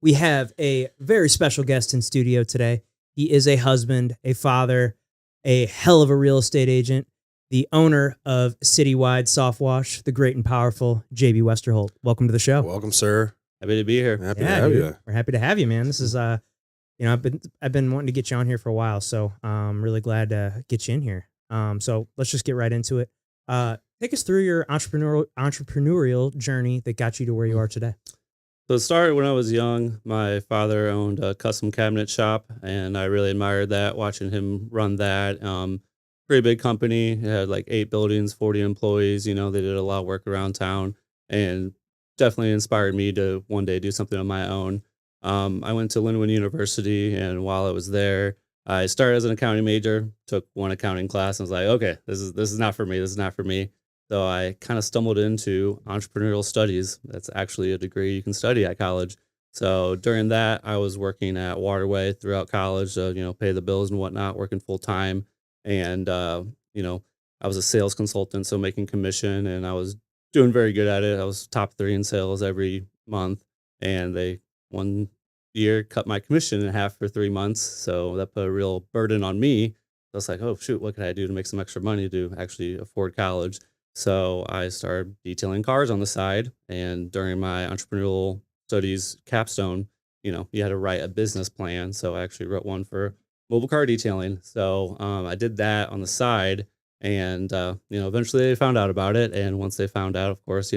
We have a very special guest in studio today. He is a husband, a father, a hell of a real estate agent, the owner of Citywide Soft Wash, the great and powerful JB Westerholt. Welcome to the show. Welcome, sir. Happy to be here. Happy to have you. We're happy to have you, man. This is I've been wanting to get you on here for a while, so I'm really glad to get you in here. So let's just get right into it. Take us through your entrepreneurial journey that got you to where you are today. So it started when I was young. My father owned a custom cabinet shop, and I really admired that, watching him run that. Pretty big company. It had like 8 buildings, 40 employees. They did a lot of work around town, and definitely inspired me to one day do something on my own. I went to Linwood University, and while I was there, I started as an accounting major, took one accounting class, and was like, okay, this is not for me. This is not for me. So I kind of stumbled into entrepreneurial studies. That's actually a degree you can study at college. So during that, I was working at Waterway throughout college, pay the bills and whatnot, working full time. And, I was a sales consultant, so making commission, and I was doing very good at it. I was top 3 in sales every month. And they one year cut my commission in half for 3 months. So that put a real burden on me. I was like, oh, shoot, what can I do to make some extra money to actually afford college? So I started detailing cars on the side. And during my entrepreneurial studies capstone, you had to write a business plan. So I actually wrote one for mobile car detailing. So I did that on the side. And, eventually they found out about it. And once they found out, of course,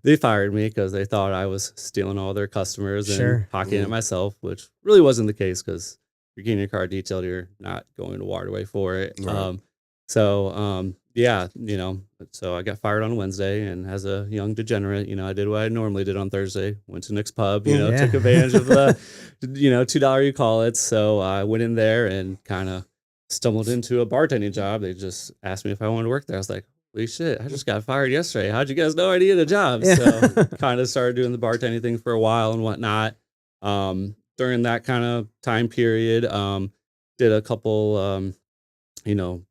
they fired me because they thought I was stealing all their customers and pocketing it myself, which really wasn't the case, because you're getting your car detailed, you're not going to Waterway for it. Right. So I got fired on Wednesday, and as a young degenerate, I did what I normally did on Thursday, went to Nick's Pub, took advantage of the, $2 you call it. So I went in there and kind of stumbled into a bartending job. They just asked me if I wanted to work there. I was like, holy shit, I just got fired yesterday. How'd you guys know I needed a job? Yeah. So kind of started doing the bartending thing for a while and whatnot. During that kind of time period, did a couple,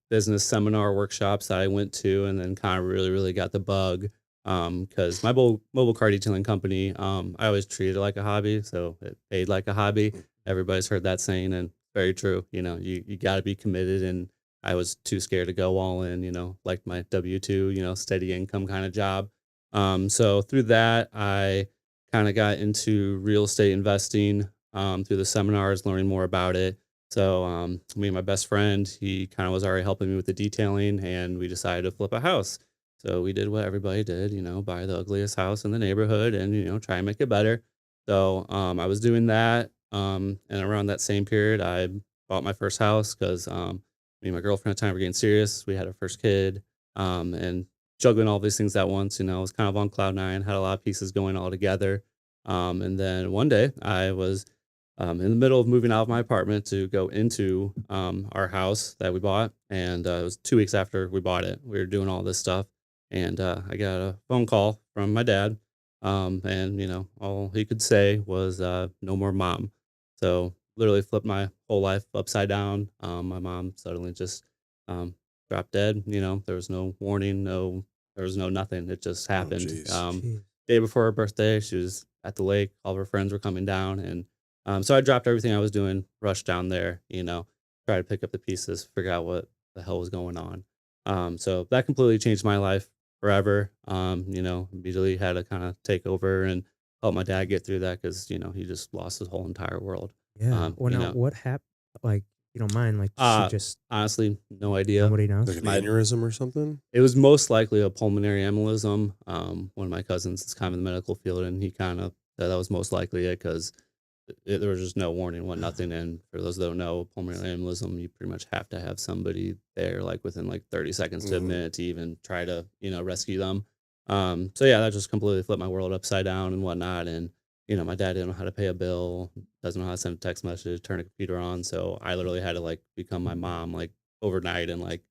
business seminar workshops that I went to, and then kind of really, really got the bug. Because my mobile car detailing company, I always treated it like a hobby. So it paid like a hobby. Everybody's heard that saying, and very true. You got to be committed, and I was too scared to go all in, like my W-2, steady income kind of job. So through that, I kind of got into real estate investing, through the seminars, learning more about it. So me and my best friend, he kind of was already helping me with the detailing, and we decided to flip a house. So we did what everybody did, buy the ugliest house in the neighborhood and, try and make it better. So I was doing that. And around that same period, I bought my first house because me and my girlfriend at the time were getting serious. We had our first kid, and juggling all these things at once, I was kind of on cloud 9, had a lot of pieces going all together. And then one day I was in the middle of moving out of my apartment to go into our house that we bought. And it was 2 weeks after we bought it. We were doing all this stuff. And I got a phone call from my dad. And, all he could say was no more mom. So literally flipped my whole life upside down. My mom suddenly just dropped dead. There was no warning, there was no nothing. It just happened. Day before her birthday, she was at the lake. All of her friends were coming down. And so I dropped everything I was doing, rushed down there, try to pick up the pieces, figure out what the hell was going on. So that completely changed my life forever. Immediately had to kind of take over and help my dad get through that, because, he just lost his whole entire world. Yeah. What happened? Like, you don't mind, like, she just honestly, no idea. Nobody knows. Like an aneurysm or something? It was most likely a pulmonary embolism. One of my cousins is kind of in the medical field, and he kind of said that was most likely it, because there was just no warning, nothing. And for those that don't know, pulmonary embolism, you pretty much have to have somebody there, like within like 30 seconds to a minute, to even try to, rescue them. So yeah, that just completely flipped my world upside down and whatnot. And, my dad didn't know how to pay a bill, doesn't know how to send a text message, turn a computer on. So I literally had to like become my mom, like overnight, and like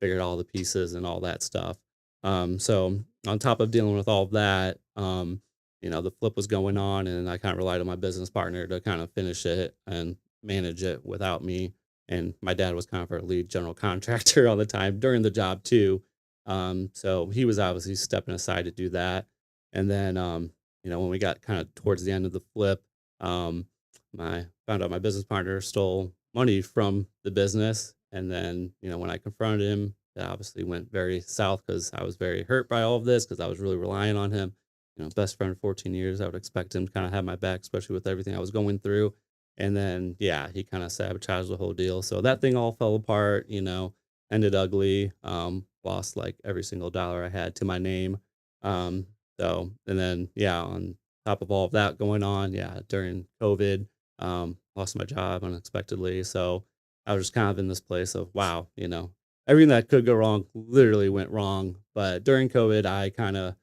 figured all the pieces and all that stuff. So on top of dealing with all of that, the flip was going on, and I kind of relied on my business partner to kind of finish it and manage it without me. And my dad was kind of our lead general contractor all the time during the job too. So he was obviously stepping aside to do that. And then, when we got kind of towards the end of the flip, My found out my business partner stole money from the business, and then when I confronted him, that obviously went very south because I was very hurt by all of this because I was really relying on him. Best friend 14 years. I would expect him to kind of have my back, especially with everything I was going through. And then, yeah, he kind of sabotaged the whole deal. So that thing all fell apart. Ended ugly. Lost like every single dollar I had to my name. And then, yeah, on top of all of that going on, yeah, during COVID, lost my job unexpectedly. So I was just kind of in this place of, wow, everything that could go wrong literally went wrong. But during COVID, I kind of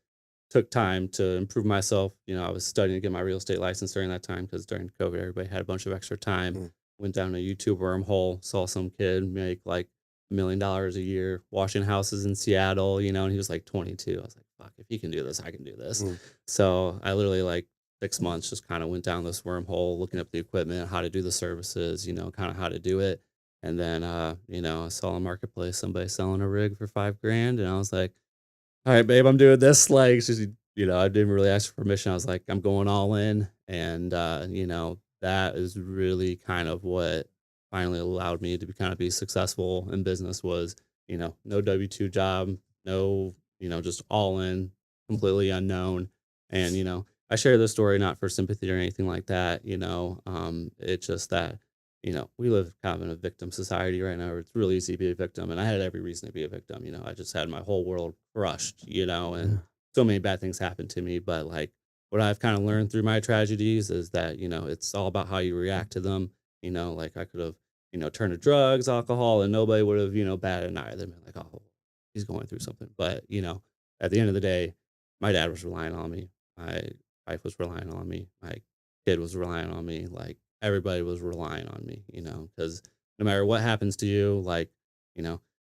took time to improve myself. I was studying to get my real estate license during that time because during COVID, everybody had a bunch of extra time. Mm. Went down a YouTube wormhole, saw some kid make like $1 million a year washing houses in Seattle, and he was like 22. I was like, fuck, if he can do this, I can do this. Mm. So I literally like 6 months just kind of went down this wormhole, looking up the equipment, how to do the services, kind of how to do it. And then, I saw a marketplace, somebody selling a rig for 5 grand. And I was like, all right, babe, I'm doing this. Like, she's, I didn't really ask for permission. I was like, I'm going all in. And, that is really kind of what finally allowed me to be successful in business was, no W-2 job, no, just all in, completely unknown. And, I share this story not for sympathy or anything like that. It's just that we live kind of in a victim society right now where it's really easy to be a victim. And I had every reason to be a victim. I just had my whole world crushed, and so many bad things happened to me. But like what I've kind of learned through my tragedies is that, it's all about how you react to them. Like I could have, turned to drugs, alcohol, and nobody would have, batted an eye. They'd been like, oh, he's going through something. But, at the end of the day, my dad was relying on me. My wife was relying on me. My kid was relying on me. Like, everybody was relying on me, because no matter what happens to you, like,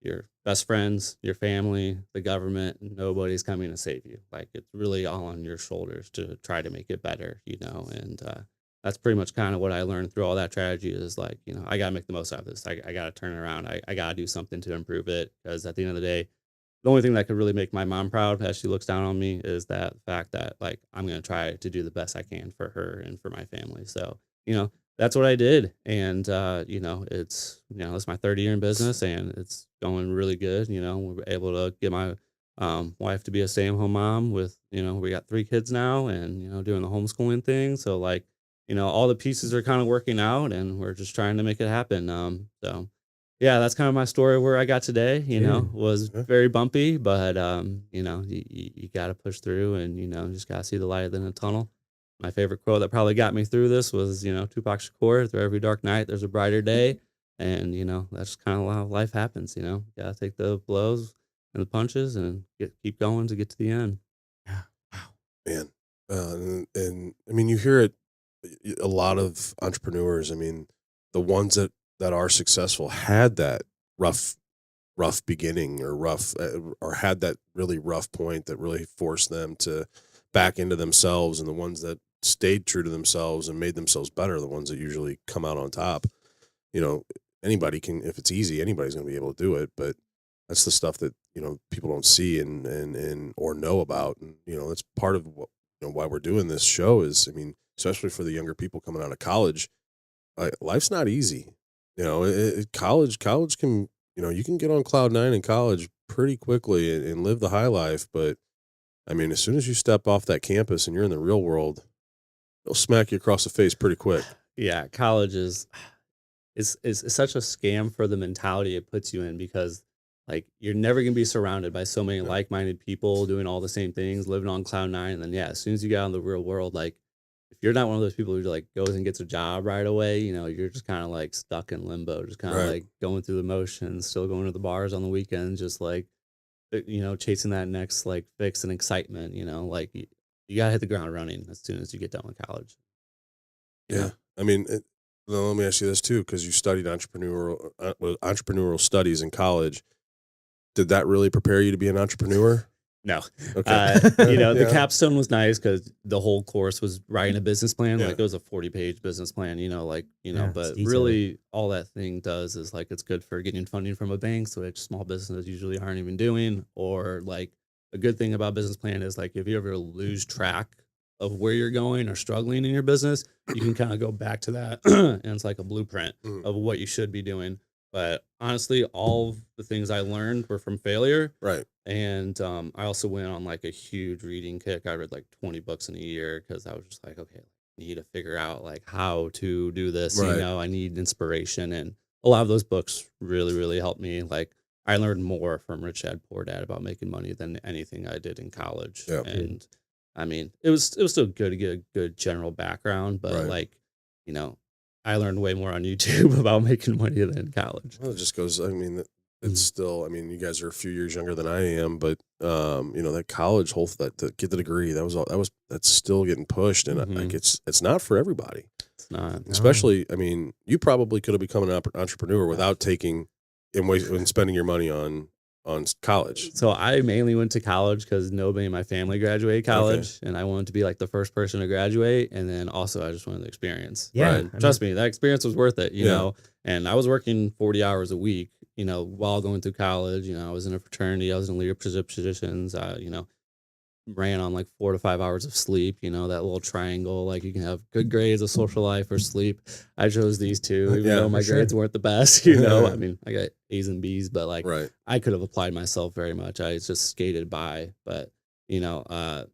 your best friends, your family, the government, nobody's coming to save you. Like, it's really all on your shoulders to try to make it better, and that's pretty much kind of what I learned through all that tragedy is like, I got to make the most out of this. I got to turn it around. I got to do something to improve it because at the end of the day, the only thing that could really make my mom proud as she looks down on me is that fact that like I'm going to try to do the best I can for her and for my family. So, that's what I did. And, it's my third year in business and it's going really good. We're able to get my wife to be a stay-at-home mom with, we got 3 kids now and, doing the homeschooling thing. So like, all the pieces are kind of working out and we're just trying to make it happen. So yeah, that's kind of my story where I got today, was Yeah. very bumpy, but, you got to push through and, just got to see the light at the end of the tunnel. My favorite quote that probably got me through this was, Tupac Shakur, through every dark night, there's a brighter day. And, that's kind of how life happens, got to take the blows and the punches and keep going to get to the end. Yeah. Wow. Man. And I mean, you hear it a lot of entrepreneurs. I mean, the ones that are successful had that rough, rough beginning or rough, or had that really rough point that really forced them to back into themselves. And the ones that stayed true to themselves and made themselves better, are the ones that usually come out on top. Anybody can, if it's easy, anybody's going to be able to do it. But that's the stuff that, people don't see and or know about. And, that's part of what, why we're doing this show is, I mean, especially for the younger people coming out of college, life's not easy. College can, you can get on cloud nine in college pretty quickly and live the high life. But I mean, as soon as you step off that campus and you're in the real world, they'll smack you across the face pretty quick. Yeah, college is such a scam for the mentality it puts you in because like you're never gonna be surrounded by so many Yeah. like-minded people doing all the same things, living on cloud nine. And then yeah, as soon as you get out in the real world, like if you're not one of those people who like goes and gets a job right away, you're just kind of like stuck in limbo, just kind of Right. like going through the motions, still going to the bars on the weekends, just like chasing that next like fix and excitement, like you gotta hit the ground running as soon as you get done with college. you Yeah. know? I mean, well, let me ask you this too, because you studied entrepreneurial studies in college. Did that really prepare you to be an entrepreneur? No. Okay. The Yeah. capstone was nice because the whole course was writing a business plan. Yeah. Like it was a 40-page business plan, Yeah, it's but detailed. really all that thing does is like it's good for getting funding from a bank, which small businesses usually aren't even doing. Or like a good thing about business plan is like if you ever lose track of where you're going or struggling in your business, you can kind of go back to that and it's like a blueprint of what you should be doing. But honestly, all of the things I learned were from failure. Right. And I also went on like a huge reading kick. I read like 20 books in a year because I was just like, okay, I need to figure out like how to do this. Right. You know, I need inspiration. And a lot of those books really, really helped me. Like I learned more from Rich Dad Poor Dad about making money than anything I did in college. Yeah. And I mean, it was still good to get a good general background, but Right. like, you know, I learned way more on YouTube about making money than in college. Well, it just goes, I mean, it's still, I mean, you guys are a few years younger than I am, but, you know, that college whole, to get the degree, that's still getting pushed. And like, it's not for everybody. It's not. Especially, I mean, you probably could have become an entrepreneur without taking and spending your money on college. So I mainly went to college because nobody in my family graduated college, and I wanted to be like the first person to graduate. And then also I just wanted the experience. Yeah. And trust me, that experience was worth it, you know, and I was working 40 hours a week, you know, while going through college. You know, I was in a fraternity, I was in leadership positions, you know, ran on like 4 to 5 hours of sleep, you know, that little triangle, like you can have good grades, a social life, or sleep. I chose these two, even though my grades weren't the best, you know. I mean, I got A's and B's, but like I could have applied myself very much. I just skated by. But you know, a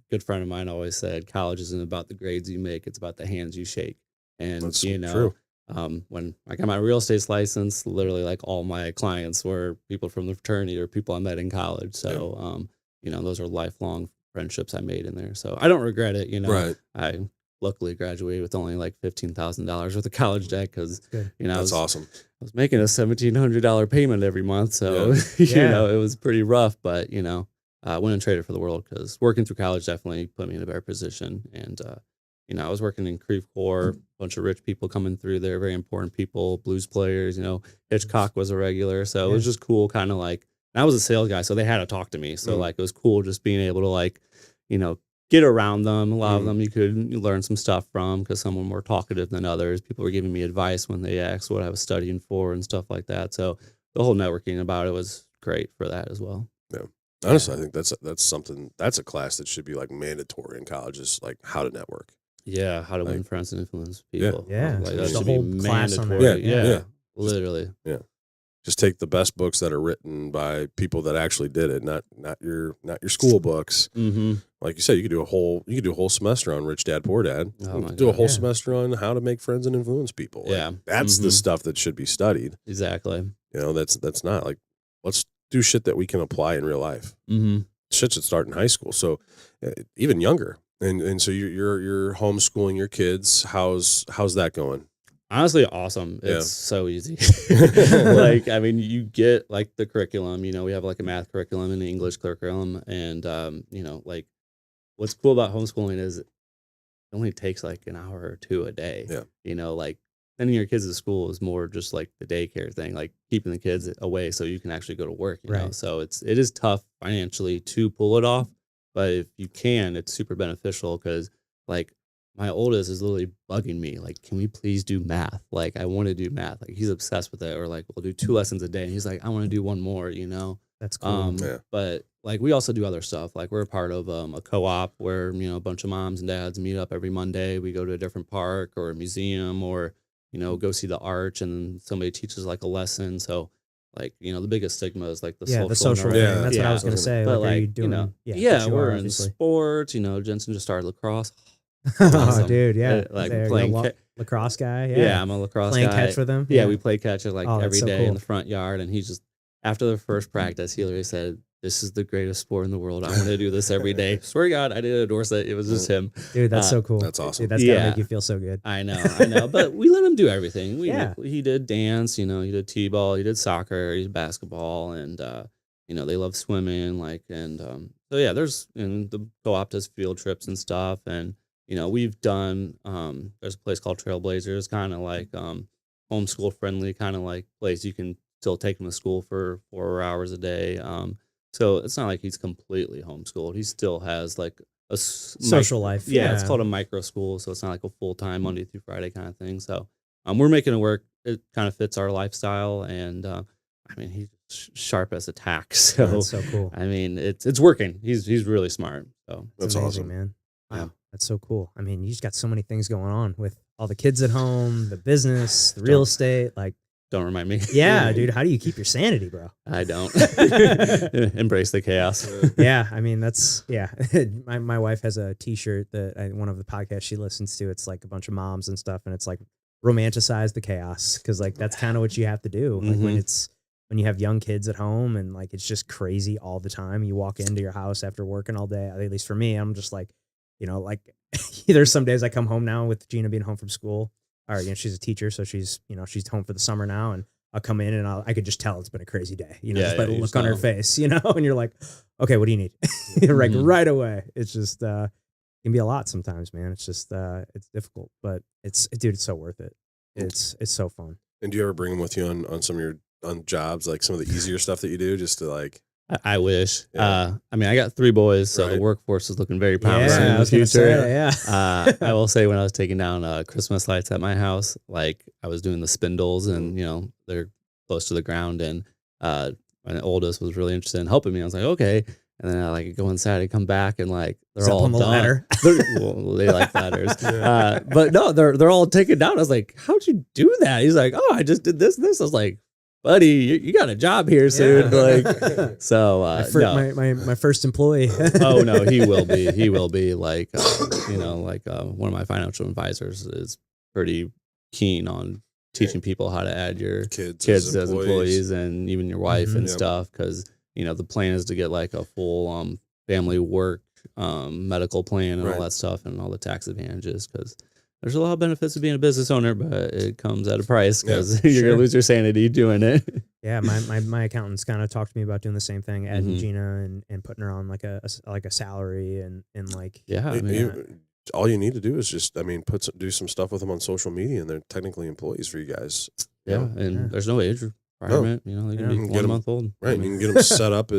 good friend of mine always said college isn't about the grades you make, it's about the hands you shake. And that's you know, true. When I got my real estate license, literally like all my clients were people from the fraternity or people I met in college. So you know, those are lifelong friendships I made in there. So I don't regret it. You know, I luckily graduated with only like $15,000 worth of college debt because, you know, that's awesome. I was making a $1,700 payment every month. So, you know, it was pretty rough, but, you know, I went and traded for the world because working through college definitely put me in a better position. And, you know, I was working in Creve Coeur, a bunch of rich people coming through there, very important people, blues players, you know, Hitchcock was a regular. So it was just cool, kind of like, and I was a sales guy, so they had to talk to me. So like it was cool just being able to like, you know, get around them. A lot of them you could learn some stuff from because some were more talkative than others. People were giving me advice when they asked what I was studying for and stuff like that. So the whole networking about it was great for that as well. Yeah. Honestly, I think that's a class that should be like mandatory in college, is like how to network. Yeah, how to win friends and influence people. Yeah. Like that There's should a be whole class on that. mandatory. Yeah. Literally. Just take the best books that are written by people that actually did it, not your school books. Like you said, you could do a whole semester on Rich Dad Poor Dad. Do a whole semester on how to make friends and influence people. Like, that's the stuff that should be studied. Exactly. You know, that's not like, let's do shit that we can apply in real life. Shit should start in high school, so even younger. And so you're homeschooling your kids. How's that going? Honestly, awesome. It's so easy. Like, I mean, you get like the curriculum, you know, we have like a math curriculum and an English curriculum. And, you know, like what's cool about homeschooling is it only takes like an hour or two a day. You know, like sending your kids to school is more just like the daycare thing, like keeping the kids away so you can actually go to work. You know? So it is tough financially to pull it off. But if you can, it's super beneficial because like, my oldest is literally bugging me. Like, can we please do math? Like, I want to do math. Like, he's obsessed with it. Or like, we'll do 2 lessons a day. And he's like, I want to do one more, you know? That's cool. But like, we also do other stuff. Like, we're a part of a co-op where, you know, a bunch of moms and dads meet up every Monday. We go to a different park or a museum or, you know, go see the arch and somebody teaches like a lesson. So like, you know, the biggest stigma is like the social thing. That's what I was going to say. But like, are you you know, doing, we're in sports, you know, Jensen just started lacrosse. Oh, dude, like there, playing lacrosse guy. Yeah, I'm a lacrosse playing guy. catch with him. Yeah, we play catch like every day cool. in the front yard. And he just, after the first practice, he literally said, "This is the greatest sport in the world. I want to do this every day." Swear to God, I didn't endorse it. It was just him. Dude, that's so cool. That's awesome. Dude, that's gotta make you feel so good. I know. But we let him do everything. He did dance, you know, he did t-ball, he did soccer, he did basketball, and you know, they love swimming, like, and so yeah, and the co-op does field trips and stuff, and you know, we've done there's a place called Trailblazers, kind of like homeschool friendly, kind of like place you can still take him to school for 4 hours a day. So it's not like he's completely homeschooled. He still has like a social life. Yeah, it's called a micro school, so it's not like a full time Monday through Friday kind of thing. So we're making it work. It kind of fits our lifestyle, and I mean, he's sharp as a tack. So that's so cool. I mean, it's working. He's really smart. So that's amazing, awesome, man. Wow, that's so cool. I mean, you just got so many things going on with all the kids at home, the business, the real estate. Like, Don't remind me. yeah, dude, how do you keep your sanity, bro? I don't. Embrace the chaos. Yeah, I mean, that's, yeah. My wife has a t-shirt that one of the podcasts she listens to, it's like a bunch of moms and stuff, and it's like romanticize the chaos, because like that's kind of what you have to do. Like when you have young kids at home and like it's just crazy all the time. You walk into your house after working all day. At least for me, I'm just like, like there's some days I come home now with Gina being home from school. Or, she's a teacher, so she's home for the summer now, and I'll come in and I could just tell it's been a crazy day, just by the look on her face, and you're like, okay, what do you need? Like right away. It's just, it can be a lot sometimes, man. It's just, it's difficult, but it's so worth it. It's so fun. And do you ever bring them with you on some of your jobs, like some of the easier stuff that you do, just to like? I wish. Yeah. I mean, I got 3 boys, so the workforce is looking very promising in the future. I will say, when I was taking down Christmas lights at my house, like I was doing the spindles, and they're close to the ground, and my oldest was really interested in helping me. I was like, okay. And then I like go inside and come back, and like they're all on the done. ladder. Well, they like ladders, but no, they're all taken down. I was like, how'd you do that? He's like, oh, I just did this. I was like, buddy, you got a job here soon. Like, so, my first employee. Oh no, he will be like, one of my financial advisors is pretty keen on teaching people how to add your kids as employees, and even your wife and stuff. Cause the plan is to get like a full, family work, medical plan and all that stuff, and all the tax advantages. Cause there's a lot of benefits of being a business owner, but it comes at a price, because you're going to lose your sanity doing it. Yeah, my accountants kind of talked to me about doing the same thing, adding Gina and putting her on like a salary and like. Yeah, all you need to do is just, do some stuff with them on social media, and they're technically employees for you guys. Yeah, there's no age requirement. They can be 1 month old. Right, you can get them set up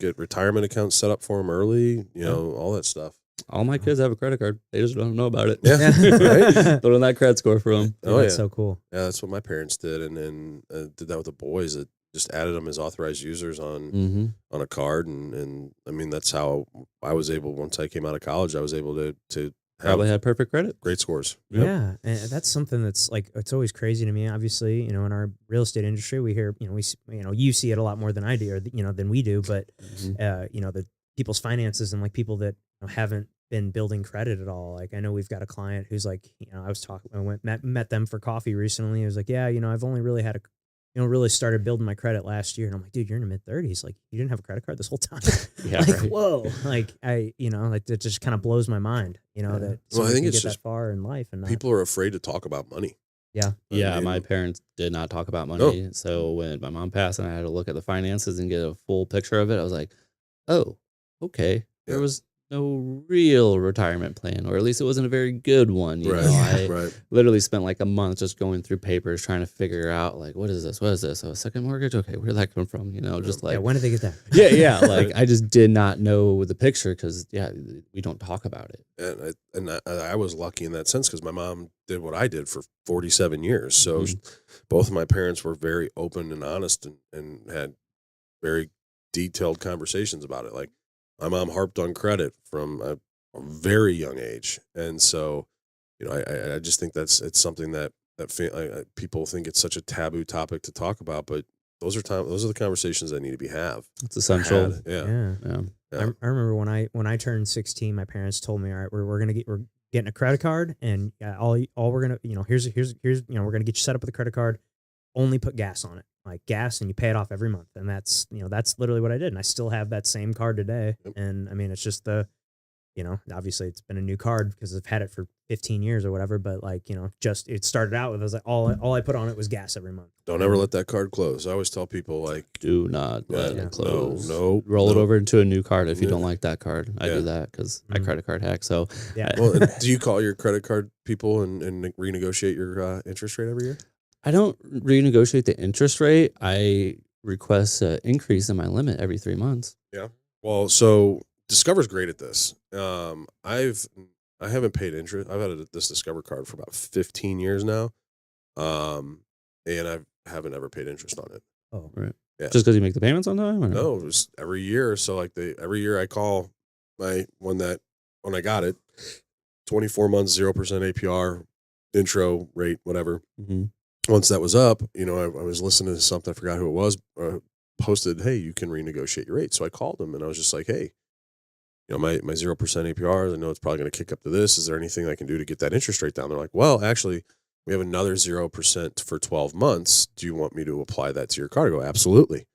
get retirement accounts set up for them early. All that stuff. All my kids have a credit card. They just don't know about it. Yeah, right. Throw in that credit score for them. Oh, that's so cool. Yeah, that's what my parents did, and then did that with the boys. It just added them as authorized users on a card, and that's how I was able. Once I came out of college, I was able to probably had perfect credit, great scores. Yep. Yeah, and that's something that's like, it's always crazy to me. Obviously, in our real estate industry, we hear you see it a lot more than I do, or than we do, but the people's finances and like people that haven't been building credit at all. Like I know we've got a client who's like, I met them for coffee recently. He was like, yeah, I've only really had really started building my credit last year. And I'm like, dude, you're in the mid-30s. Like you didn't have a credit card this whole time. Yeah, like, right. Whoa. Like like it just kind of blows my mind, that I think it's get just that far in life, and people are afraid to talk about money. Yeah. Yeah. My parents did not talk about money. No. So when my mom passed and I had to look at the finances and get a full picture of it, I was like, oh, okay. Yeah. There was no real retirement plan, or at least it wasn't a very good one. I literally spent like a month just going through papers trying to figure out like, what is this? Oh, second mortgage? Okay, where'd that come from? Just like, when did they get that? Yeah. Like I just did not know the picture, because we don't talk about it. And I was lucky in that sense, because my mom did what I did for 47 years. So both of my parents were very open and honest, and had very detailed conversations about it. Like, my mom harped on credit from a very young age, and so I just think it's something that people think it's such a taboo topic to talk about, but those are the conversations that need to be had. It's essential. Yeah. I remember when I turned 16, my parents told me, all right, we're getting a credit card, and all we're gonna here's we're gonna get you set up with a credit card. Only put gas on it. Like gas, and you pay it off every month. And that's literally what I did. And I still have that same card today. Yep. And it's just obviously it's been a new card because I've had it for 15 years or whatever. But just it started out with, I was like, all I put on it was gas every month. Don't ever let that card close. I always tell people, like, do not let it close. No. Roll it over into a new card if you don't like that card. I do that because I credit card hack. So Well, do you call your credit card people and renegotiate your interest rate every year? I don't renegotiate the interest rate. I request an increase in my limit every 3 months. Yeah. Well, so Discover's great at this. I haven't paid interest. I've had this Discover card for about 15 years now. And I haven't ever paid interest on it. Oh, right. Yeah. Just because you make the payments on time? Or no, it was every year. So like every year I call when I got it, 24 months, 0% APR, intro rate, whatever. Mm-hmm. Once that was up, I was listening to something, I forgot who it was, posted, hey, you can renegotiate your rate. So I called him and I was just like, hey, my 0% APR, I know it's probably going to kick up to this. Is there anything I can do to get that interest rate down? They're like, well, actually, we have another 0% for 12 months. Do you want me to apply that to your card? I go, absolutely.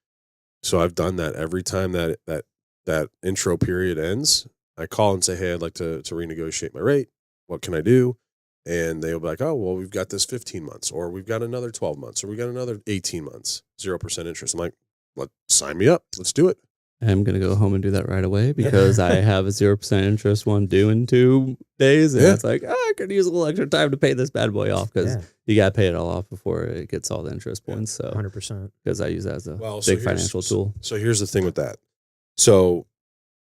So I've done that every time that intro period ends. I call and say, hey, I'd like to renegotiate my rate. What can I do? And they'll be like, oh, well, we've got this 15 months, or we've got another 12 months, or we got another 18 months, 0% interest. I'm like, sign me up. Let's do it. I'm going to go home and do that right away because I have a 0% interest one due in 2 days. And it's like, I could use a little extra time to pay this bad boy off because you got to pay it all off before it gets all the interest points. So 100%. Because I use that as a big financial tool. So here's the thing with that. So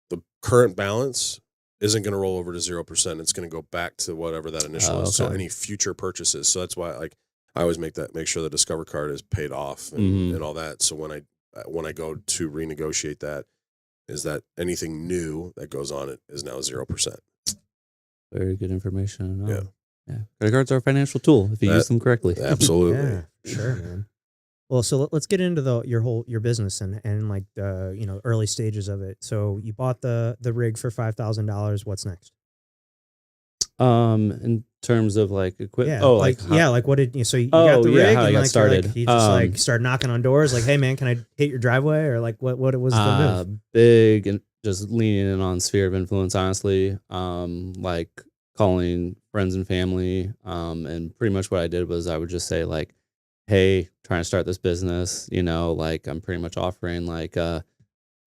the current balance isn't going to roll over to 0%. It's going to go back to whatever that initial is. So any future purchases. So that's why I always make sure the Discover card is paid off and all that. So when I go to renegotiate that, is that anything new that goes on it is now 0%. Very good information. Yeah. Credit cards are a financial tool if you use them correctly. Absolutely. Sure, man. Well, so let's get into your business and like the early stages of it. So you bought the rig for $5,000. What's next? In terms of like equipment. Like what did you? So you got the rig how and I got like started. you just started knocking on doors. Like, hey man, can I hit your driveway? Or like what was the move? Big and just leaning in on sphere of influence. Honestly, like calling friends and family. And pretty much what I did was I would just say like, hey, trying to start this business, like I'm pretty much offering like a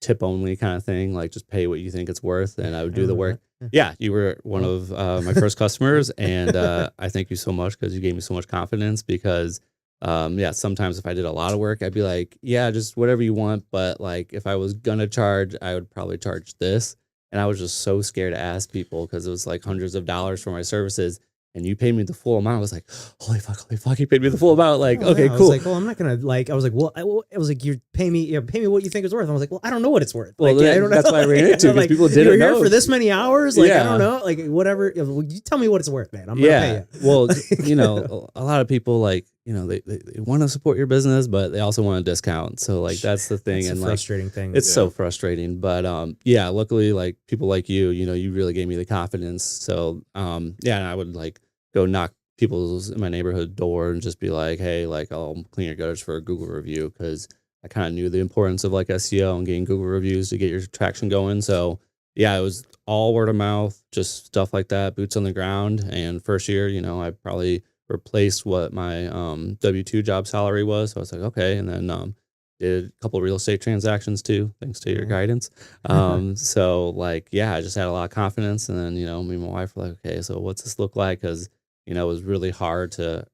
tip only kind of thing, like just pay what you think it's worth. And I would do the work. Yeah, you were one of my first customers. And I thank you so much because you gave me so much confidence because, sometimes if I did a lot of work, I'd be like, yeah, just whatever you want. But like if I was going to charge, I would probably charge this. And I was just so scared to ask people because it was like hundreds of dollars for my services. And you paid me the full amount. I was like, holy fuck, you paid me the full amount. Like, okay, cool. I was like, well, I'm not going to I was like, it was like, you pay me what you think it's worth. I was like, well, I don't know what it's worth. Well, I don't know. That's why I ran into it because people didn't know. You're here for this many hours? Like, I don't know. Like, whatever. You tell me what it's worth, man. I'm going to pay you. Well, a lot of people like, they want to support your business, but they also want a discount. So like, that's the thing. It's a frustrating thing. It's so frustrating. But luckily, like people like you, you really gave me the confidence. So and I would like go knock people's in my neighborhood door and just be like, hey, like I'll clean your gutters for a Google review because I kind of knew the importance of like SEO and getting Google reviews to get your traction going. So it was all word of mouth, just stuff like that, boots on the ground. And first year, I probably replaced what my W-2 job salary was. So I was like, okay. And then did a couple of real estate transactions too, thanks to your guidance. So like, I just had a lot of confidence. And then, me and my wife were like, okay, so what's this look like? Because it was really hard to,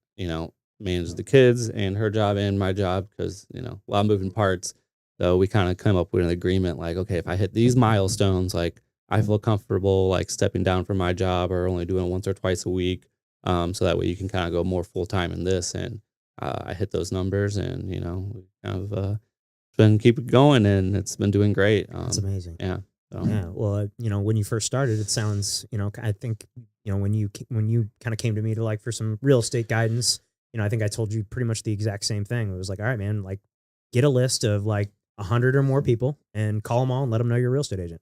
manage the kids and her job and my job because, a lot of moving parts. So we kind of come up with an agreement like, okay, if I hit these milestones, like I feel comfortable like stepping down from my job or only doing it once or twice a week. So that way you can kind of go more full time in this. And I hit those numbers and, we kind of been keep it going and it's been doing great. That's amazing. Yeah. So. Yeah. Well, when you first started, it sounds, I think, when you kind of came to me to like for some real estate guidance, I think I told you pretty much the exact same thing. It was like, all right, man, like get a list of like 100 or more people and call them all and let them know you're a real estate agent.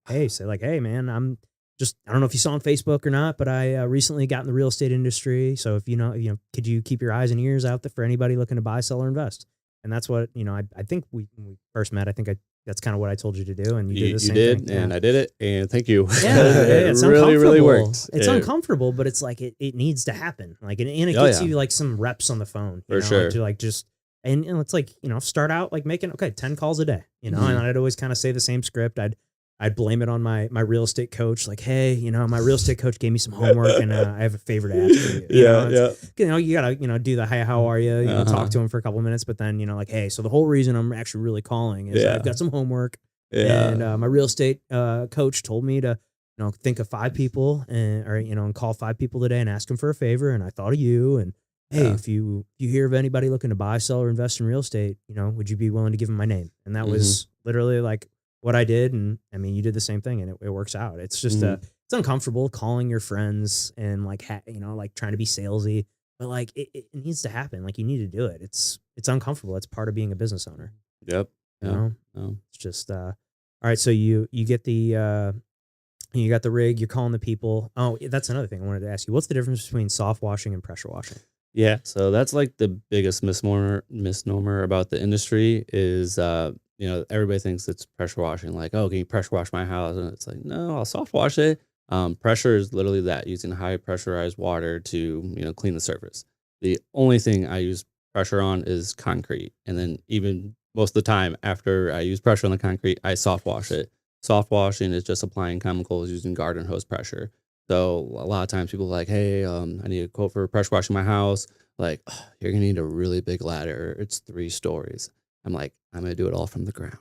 Hey, man, I don't know if you saw on Facebook or not, but I recently got in the real estate industry. So if could you keep your eyes and ears out there for anybody looking to buy, sell, or invest? And that's what, I think when we first met, I think that's kind of what I told you to do. And you did the same thing. And I did it. And thank you. Yeah, it really worked. It's uncomfortable, but it's like, it needs to happen. Like, and it gets you like some reps on the phone. For sure. To like just, and it's like, start out like making, 10 calls a day, and I'd always kind of say the same script. I'd blame it on my real estate coach. Like, hey, my real estate coach gave me some homework and I have a favor to ask for you. You gotta, do the, hey, how are you? Talk to him for a couple of minutes, but then, like, hey, so the whole reason I'm actually really calling is I've got some homework and my real estate coach told me to, think of 5 people and call 5 people today and ask them for a favor. And I thought of you and, hey, if you hear of anybody looking to buy, sell, or invest in real estate, would you be willing to give them my name? And that was literally like what I did. And I mean, you did the same thing and it works out. It's just it's uncomfortable calling your friends and like like trying to be salesy, but like it needs to happen. Like you need to do it. It's uncomfortable. It's part of being a business owner. Yep. You Yeah. know, No. it's just all right. So you get the you got the rig. You're calling the people. Oh, that's another thing I wanted to ask you. What's the difference between soft washing and pressure washing? Yeah. So that's like the biggest misnomer about the industry is, everybody thinks it's pressure washing. Like, oh, can you pressure wash my house? And it's like, no, I'll soft wash it. Pressure is literally that, using high pressurized water to, clean the surface. The only thing I use pressure on is concrete. And then even most of the time after I use pressure on the concrete, I soft wash it. Soft washing is just applying chemicals using garden hose pressure. So a lot of times people are like, hey, I need a quote for pressure washing my house. Like, "Ugh, you're gonna need a really big ladder. It's 3 stories." I'm like, I'm gonna do it all from the ground.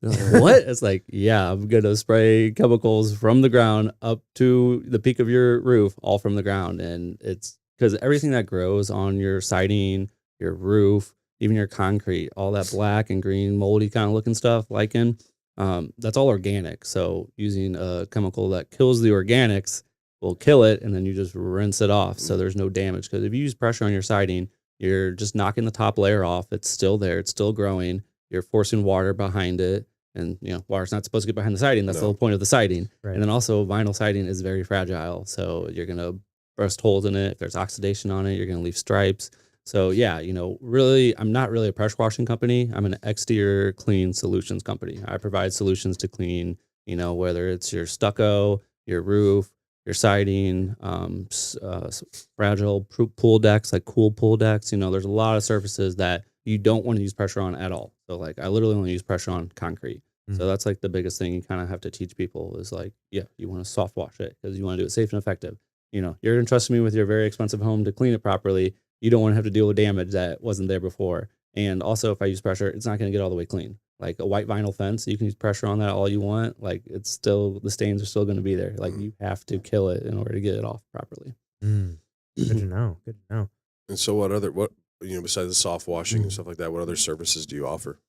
They're like, what? It's like, yeah, I'm gonna spray chemicals from the ground up to the peak of your roof, all from the ground. And it's because everything that grows on your siding, your roof, even your concrete, all that black and green, moldy kind of looking stuff, lichen, that's all organic. So using a chemical that kills the organics will kill it, and then you just rinse it off so there's no damage. Because if you use pressure on your siding, you're just knocking the top layer off. It's still there, it's still growing. You're forcing water behind it, and water's not supposed to get behind the siding. That's the whole point of the siding. Right. And then also vinyl siding is very fragile, so you're gonna burst holes in it. If there's oxidation on it, you're gonna leave stripes. So yeah, really, I'm not really a pressure washing company. I'm an exterior clean solutions company. I provide solutions to clean, whether it's your stucco, your roof, your siding, fragile pool decks, like cool pool decks. There's a lot of surfaces that you don't want to use pressure on at all. So like I literally only use pressure on concrete. So that's like the biggest thing you kind of have to teach people is like, yeah, you want to soft wash it because you want to do it safe and effective. You're entrusting me with your very expensive home to clean it properly. You don't want to have to deal with damage that wasn't there before. And also, if I use pressure, it's not going to get all the way clean. Like a white vinyl fence, you can use pressure on that all you want. Like it's still, the stains are still going to be there. Like you have to kill it in order to get it off properly. Good to know. Good to know. And so besides the soft washing and stuff like that, what other services do you offer?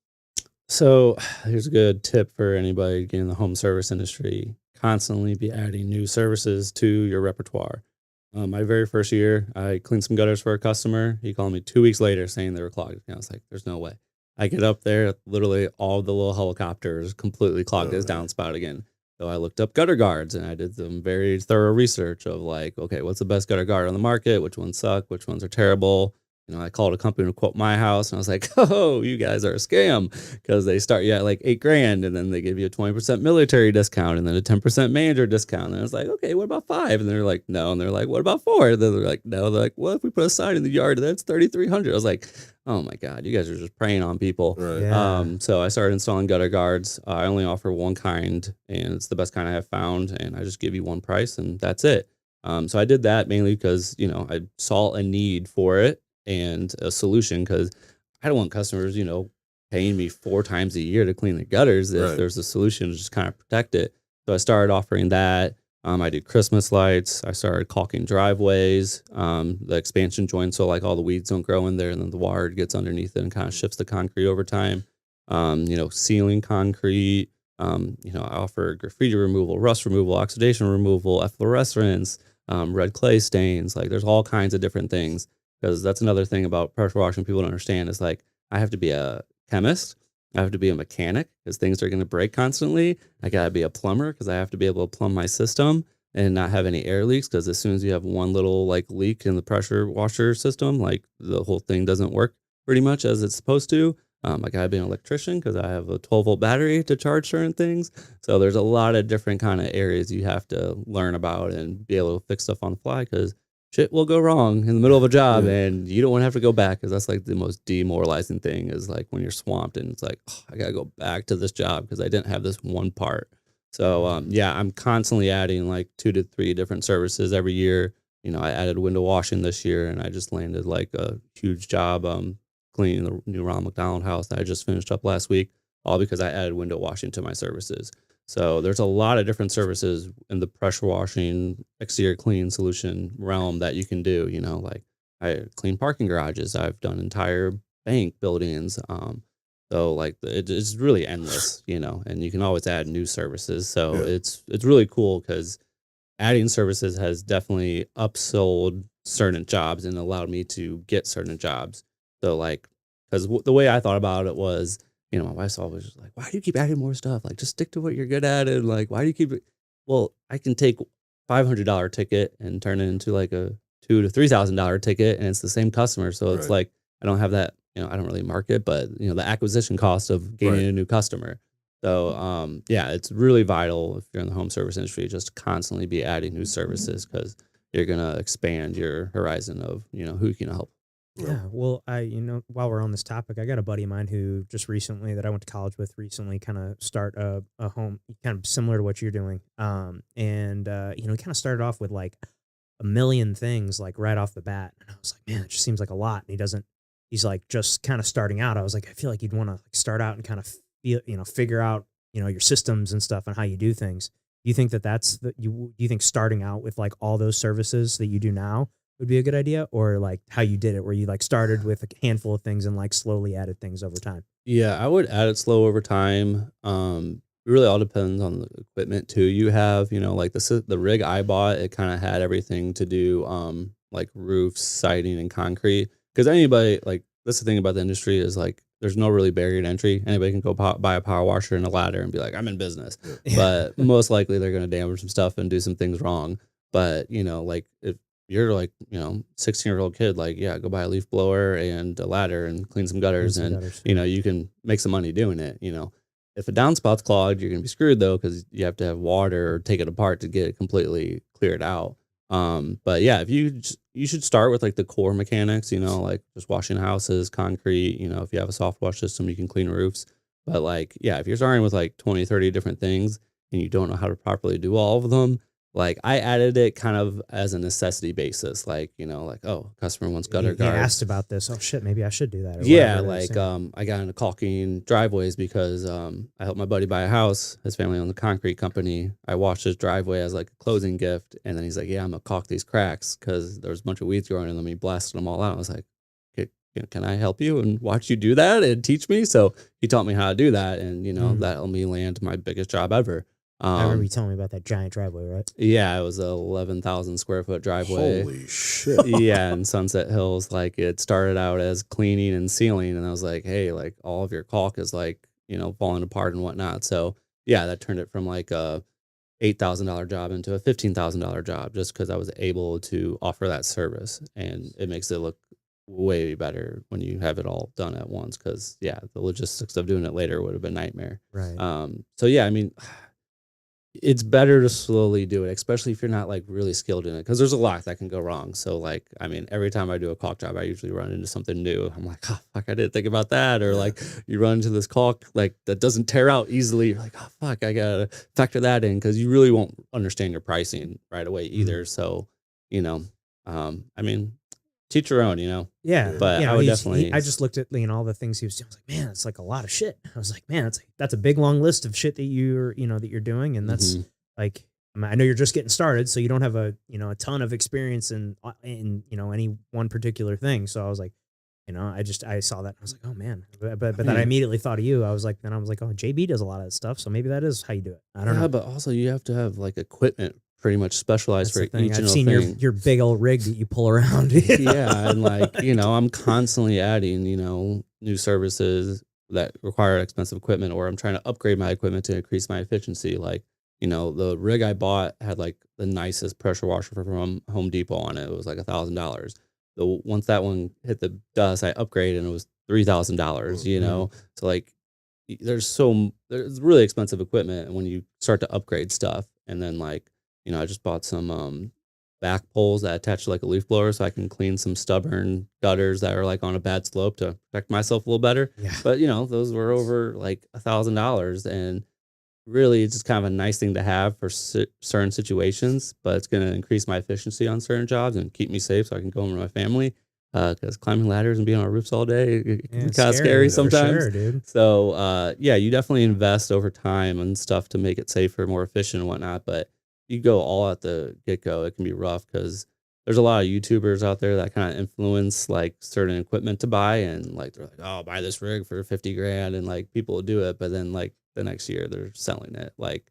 So here's a good tip for anybody getting in the home service industry. Constantly be adding new services to your repertoire. My very first year, I cleaned some gutters for a customer. He called me 2 weeks later saying they were clogged. And I was like, there's no way. I get up there, literally all the little helicopters completely clogged his downspout again. So I looked up gutter guards and I did some very thorough research of like, okay, what's the best gutter guard on the market? Which ones suck? Which ones are terrible? I called a company to quote my house and I was like, oh, you guys are a scam because they start you at like $8,000 and then they give you a 20% military discount and then a 10% manager discount. And I was like, okay, what about 5? And they're like, no. And they're like, what about 4? And then they're like, no. They're like, what if we put a sign in the yard that's $3,300? I was like, oh my God, you guys are just preying on people. Right. Yeah. So I started installing gutter guards. I only offer one kind and it's the best kind I have found. And I just give you one price and that's it. So I did that mainly because, I saw a need for it and a solution because I don't want customers, paying me 4 times a year to clean the gutters if there's a solution to just kind of protect it. So I started offering that. I did Christmas lights. I started caulking driveways, the expansion joints so like all the weeds don't grow in there and then the water gets underneath it and kind of shifts the concrete over time. Sealing concrete. I offer graffiti removal, rust removal, oxidation removal, efflorescence, red clay stains. Like there's all kinds of different things. Because that's another thing about pressure washing people don't understand is like I have to be a chemist, I have to be a mechanic because things are going to break constantly. I got to be a plumber because I have to be able to plumb my system and not have any air leaks because as soon as you have one little like leak in the pressure washer system, like the whole thing doesn't work pretty much as it's supposed to. I got to be an electrician because I have a 12-volt battery to charge certain things. So there's a lot of different kind of areas you have to learn about and be able to fix stuff on the fly because shit will go wrong in the middle of a job and you don't want to have to go back because that's like the most demoralizing thing is like when you're swamped and it's like, oh, I got to go back to this job because I didn't have this one part. So, I'm constantly adding like 2 to 3 different services every year. I added window washing this year and I just landed like a huge job cleaning the new Ronald McDonald house that I just finished up last week, all because I added window washing to my services. So there's a lot of different services in the pressure washing exterior clean solution realm that you can do, like I clean parking garages. I've done entire bank buildings. So like it's really endless, and you can always add new services. So it's really cool because adding services has definitely upsold certain jobs and allowed me to get certain jobs. So like, because the way I thought about it was, my wife's always just like, why do you keep adding more stuff? Like, just stick to what you're good at. And like, why do you keep it? Well, I can take $500 ticket and turn it into like a $2,000 to $3,000 ticket, and it's the same customer. So it's Right. like, I don't have that, I don't really market, but the acquisition cost of gaining Right. a new customer. So, yeah, it's really vital if you're in the home service industry, just to constantly be adding new services, because you're going to expand your horizon of, who you can help. Yeah. Well, while we're on this topic, I got a buddy of mine who just recently, that I went to college with recently, kind of start a home kind of similar to what you're doing. He kind of started off with like a million things like right off the bat. And I was like, man, it just seems like a lot. And he's like just kind of starting out. I was like, I feel like you'd want to like start out and kind of figure out, your systems and stuff and how you do things. Do you think do you think starting out with like all those services that you do now would be a good idea, or like how you did it, where you like started with a handful of things and like slowly added things over time? Yeah, I would add it slow over time. It really all depends on the equipment too you have. Like the rig I bought, it kind of had everything to do, like roofs, siding, and concrete. Because anybody, like, that's the thing about the industry, is like there's no really barrier to entry. Anybody can go buy a power washer and a ladder and be like, I'm in business. Yeah. But most likely they're going to damage some stuff and do some things wrong. But like if you're like 16-year-old kid, like, yeah, go buy a leaf blower and a ladder and clean some gutters, and you can make some money doing it. If a downspout's clogged, you're gonna be screwed though, because you have to have water or take it apart to get it completely cleared out. But yeah, if you should start with like the core mechanics, like just washing houses, concrete. If you have a soft wash system, you can clean roofs. But like, yeah, if you're starting with like 20, 30 different things and you don't know how to properly do all of them, like I added it kind of as a necessity basis, like, like, oh, customer wants gutter He guards. asked about this. Oh shit, maybe I should do that. Or Yeah, whatever it is, like I got into caulking driveways because I helped my buddy buy a house. His family owned the concrete company. I watched his driveway as like a closing gift, and then he's like, "Yeah, I'm gonna caulk these cracks because there was a bunch of weeds growing in them." He blasted them all out. I was like, "Okay, can I help you and watch you do that and teach me?" So he taught me how to do that, and that helped me land my biggest job ever. I remember you telling me about that giant driveway, right? Yeah, it was a 11,000 square foot driveway. Holy shit. Yeah, in Sunset Hills. Like, it started out as cleaning and sealing, and I was like, hey, like all of your caulk is like, falling apart and whatnot. So yeah, that turned it from like a $8,000 job into a $15,000 job, just because I was able to offer that service, and it makes it look way better when you have it all done at once. Because yeah, the logistics of doing it later would have been a nightmare. Right. So yeah, I mean, it's better to slowly do it, especially if you're not like really skilled in it, because there's a lot that can go wrong. So like, I mean, every time I do a caulk job, I usually run into something new. I'm like, oh fuck, I didn't think about that. Or like, you run into this caulk like that doesn't tear out easily. You're like, oh fuck, I gotta factor that in, because you really won't understand your pricing right away either. So, I mean, teach your own, Yeah, But I would definitely. I just looked at all the things he was doing. I was like, man, it's like a lot of shit. I was like, man, that's a big long list of shit that you're doing, and that's like, I know you're just getting started, so you don't have a ton of experience in any one particular thing. So I was like, I saw that and I was like, oh man, but then I immediately thought of you. I was like, oh, JB does a lot of that stuff, so maybe that is how you do it. I don't know. Yeah, but also you have to have like equipment pretty much specialized That's for the thing. each I've and seen thing. your big old rig that you pull around. Yeah, and like, I'm constantly adding, new services that require expensive equipment, or I'm trying to upgrade my equipment to increase my efficiency. Like, the rig I bought had like the nicest pressure washer from Home Depot on it. It was like $1,000. So once that one hit the dust, I upgraded and it was $3,000, So like, there's really expensive equipment, and when you start to upgrade stuff, and then like, I just bought some back poles that attach to like a leaf blower, so I can clean some stubborn gutters that are like on a bad slope to protect myself a little better. Yeah. But those were over like $1,000, and really it's just kind of a nice thing to have for certain situations. But it's going to increase my efficiency on certain jobs and keep me safe, so I can go home with my family. Because climbing ladders and being on roofs all day, it can be kind of scary sometimes. Sure, dude. So yeah, you definitely invest over time and stuff to make it safer, more efficient and whatnot. But you go all at the get-go, it can be rough, because there's a lot of YouTubers out there that kind of influence like certain equipment to buy, and like they're like, oh, buy this rig for 50 grand, and like people will do it, but then like the next year they're selling it. Like,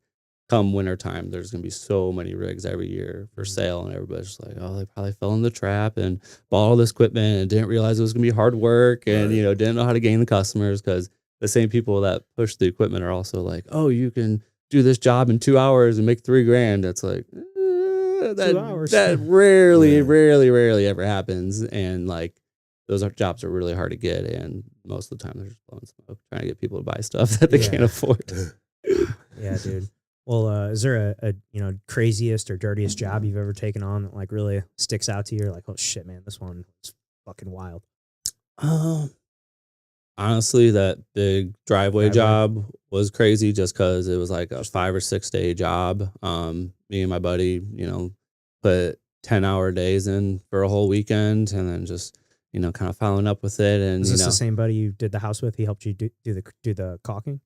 come wintertime, there's going to be so many rigs every year for sale, and everybody's just like, oh, they probably fell in the trap and bought all this equipment and didn't realize it was going to be hard work and, Right. didn't know how to gain the customers, because the same people that push the equipment are also like, oh, you can do this job in 2 hours and make $3,000. It's like, 2 hours. that rarely ever happens. And like, those jobs are really hard to get. And most of the time they're just blowing smoke, trying to get people to buy stuff that they can't afford. Yeah, dude. Well, is there a craziest or dirtiest job you've ever taken on that like really sticks out to you? You're like, oh shit, man, this one is fucking wild. Honestly, that big driveway job was crazy just because it was like a 5 or 6 day job. Me and my buddy, put 10-hour days in for a whole weekend, and then just, kind of following up with it. And is this the same buddy you did the house with? He helped you do the caulking?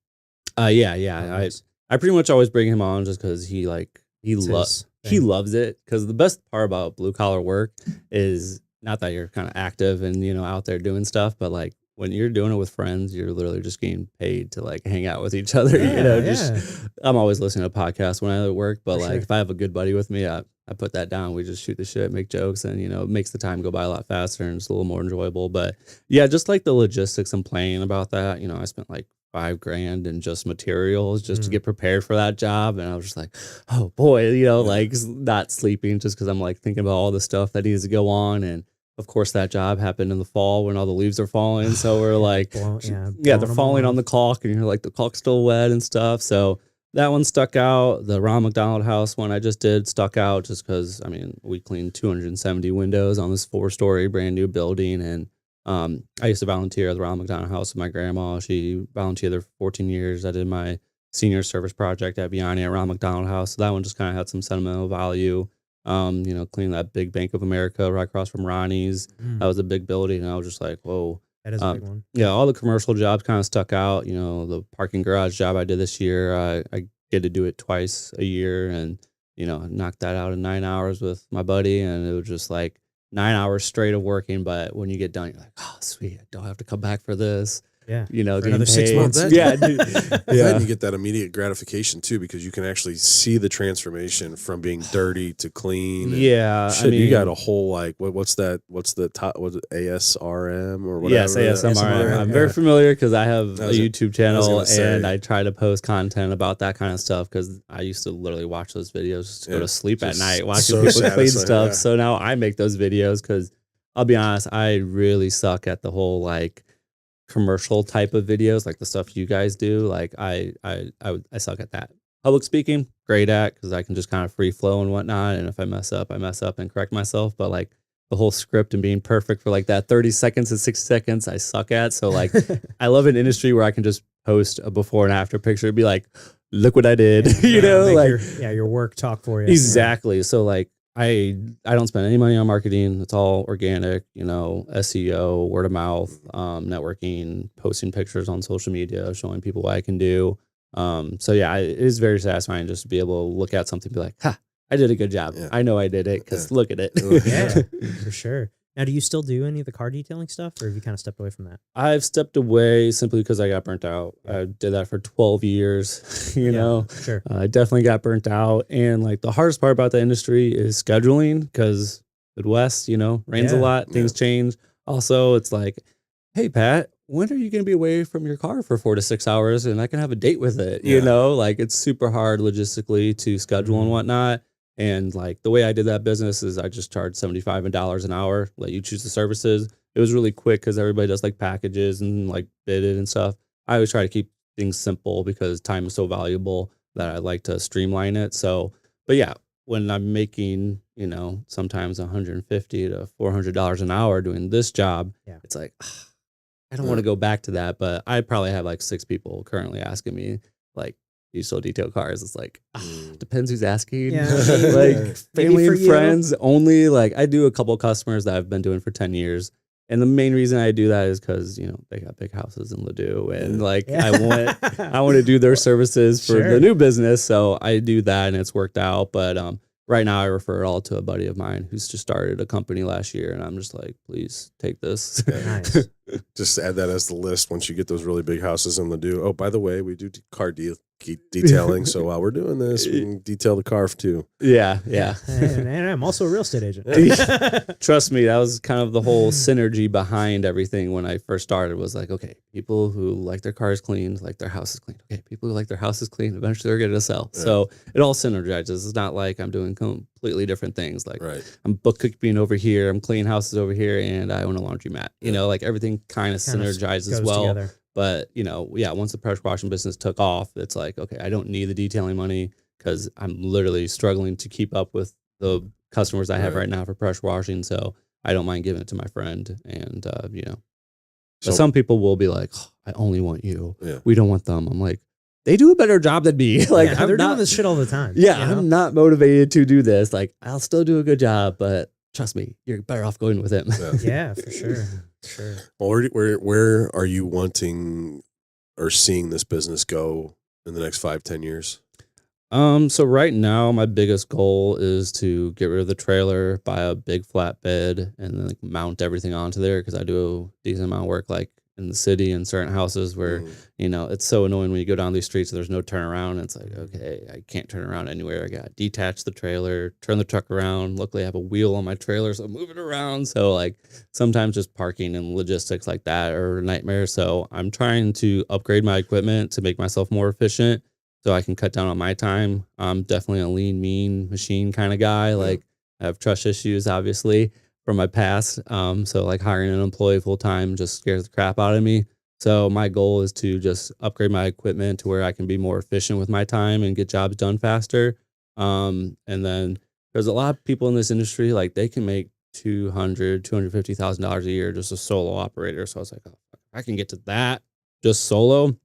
Yeah. Nice. I pretty much always bring him on just because he loves it. Because the best part about blue collar work is not that you're kind of active and out there doing stuff, but like when you're doing it with friends, you're literally just getting paid to like hang out with each other. I'm always listening to podcasts when I'm at work, but if I have a good buddy with me, I put that down. We just shoot the shit, make jokes, and it makes the time go by a lot faster and it's a little more enjoyable. But yeah, just like the logistics and planning about that, I spent like $5,000 in just materials just to get prepared for that job. And I was just like, oh boy, like not sleeping just because I'm like thinking about all the stuff that needs to go on. And of course that job happened in the fall when all the leaves are falling. So we're like, they're falling on the caulk, and you're like, the caulk's still wet and stuff. So that one stuck out. The Ron McDonald House one I just did stuck out just because, we cleaned 270 windows on this 4-story brand new building. And I used to volunteer at the Ron McDonald House with my grandma. She volunteered there for 14 years. I did my senior service project at Vianney at Ron McDonald House. So that one just kind of had some sentimental value. Cleaning that big Bank of America right across from Ronnie's. That was a big building. And I was just like, whoa. That is a big one. Yeah, all the commercial jobs kind of stuck out. The parking garage job I did this year, I get to do it twice a year, and knocked that out in 9 hours with my buddy, and it was just like 9 hours straight of working. But when you get done, you're like, oh sweet, I don't have to come back for this. Yeah, another 6 months. Yeah, Then you get that immediate gratification too, because you can actually see the transformation from being dirty to clean. Yeah, shit, you got a whole like what's that? What's the top? Was it ASRM or whatever? Yes, ASMR. I'm very familiar because I have a YouTube channel and I try to post content about that kind of stuff, because I used to literally watch those videos just to go to sleep at night watching people clean stuff. So now I make those videos because I'll be honest, I really suck at the whole like commercial type of videos, like the stuff you guys do. Like I suck at that. Public speaking, great at, because I can just kind of free flow and whatnot. And if I mess up and correct myself. But like the whole script and being perfect for like that 30 seconds and 6 seconds, I suck at. So like I love an industry where I can just post a before and after picture and be like, look what I did. Your work talk for you. Exactly. Yeah. So like I don't spend any money on marketing. It's all organic, SEO, word of mouth, networking, posting pictures on social media, showing people what I can do. So yeah, it is very satisfying just to be able to look at something and be like, ha, I did a good job. Yeah. I know I did it because look at it. Yeah, for sure. Now, do you still do any of the car detailing stuff, or have you kind of stepped away from that? I've stepped away simply because I got burnt out. I did that for 12 years, Sure. I definitely got burnt out. And like the hardest part about the industry is scheduling, because Midwest, rains a lot, things change. Also, it's like, hey, Pat, when are you going to be away from your car for 4 to 6 hours and I can have a date with it? Like it's super hard logistically to schedule and whatnot. And like the way I did that business is I just charged $75 an hour, let you choose the services. It was really quick because everybody does like packages and like bid it and stuff. I always try to keep things simple because time is so valuable that I like to streamline it. So, but yeah, when I'm making, sometimes $150 to $400 an hour doing this job, it's like, I don't want to go back to that. But I probably have like 6 people currently asking me like, you still detail cars? It's like, depends who's asking. Yeah. Like family and friends only. Like I do a couple of customers that I've been doing for 10 years. And the main reason I do that is because, they got big houses in Ladue, and like I want to do their services for the new business. So I do that and it's worked out. But right now I refer it all to a buddy of mine who's just started a company last year, and I'm just like, please take this. Nice. Just add that as the list once you get those really big houses on the do. Oh, by the way, we do car detailing. So while we're doing this, we can detail the car too. Yeah. And I'm also a real estate agent. Trust me, that was kind of the whole synergy behind everything when I first started was like, okay, people who like their cars clean, like their houses clean. Okay, people who like their houses clean, eventually they're going to sell. Yeah. So it all synergizes. It's not like I'm doing completely different things. Like I'm bookkeeping over here, I'm cleaning houses over here, and I own a laundromat. You know, like everything kind of synergizes well. Together. But, you know, once the pressure washing business took off, it's like, okay, I don't need the detailing money because I'm literally struggling to keep up with the customers I have right now for pressure washing. So I don't mind giving it to my friend. And, you know, so some people will be like, oh, I only want you. Yeah. We don't want them. I'm like, they do a better job than me. Like they're doing this shit all the time. Yeah, you know? I'm not motivated to do this. Like I'll still do a good job, but trust me, you're better off going with him. Yeah, for sure. Sure. Well, where are you wanting or seeing this business go in the next 5-10 years? So right now my biggest goal is to get rid of the trailer, buy a big flatbed, and then like, mount everything onto there because I do a decent amount of work like in the city and certain houses where you know it's so annoying when you go down these streets and there's no turnaround. And it's like, okay, I can't turn around anywhere. I got to detach the trailer, turn the truck around. Luckily I have a wheel on my trailer, so move it around. So like sometimes just parking and logistics like that are a nightmare. So I'm trying to upgrade my equipment to make myself more efficient so I can cut down on my time. I'm definitely a lean, mean machine kind of guy. Like I have trust issues, obviously, from my past. So like hiring an employee full time just scares the crap out of me. So my goal is to just upgrade my equipment to where I can be more efficient with my time and get jobs done faster. And then there's a lot of people in this industry, like they can make $250,000 a year just a solo operator. So I was like, oh, I can get to that just solo.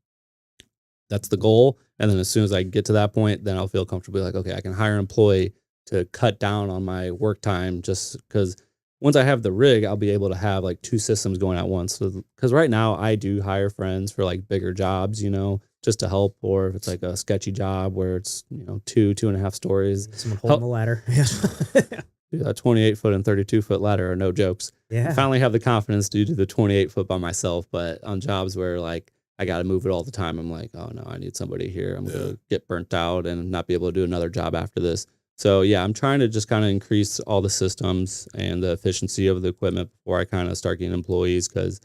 That's the goal. And then as soon as I get to that point, then I'll feel comfortable like, okay, I can hire an employee to cut down on my work time just because once I have the rig, I'll be able to have like 2 systems going at once. So, because right now I do hire friends for like bigger jobs, you know, just to help, or if it's like a sketchy job where it's, you know, 2.5 stories. Someone holding the ladder. Dude, that 28-foot and 32-foot ladder are no jokes. Yeah. I finally have the confidence to do the 28-foot by myself, but on jobs where like I got to move it all the time, I'm like, oh no, I need somebody here. I'm going to get burnt out and not be able to do another job after this. So yeah, I'm trying to just kind of increase all the systems and the efficiency of the equipment before I kind of start getting employees because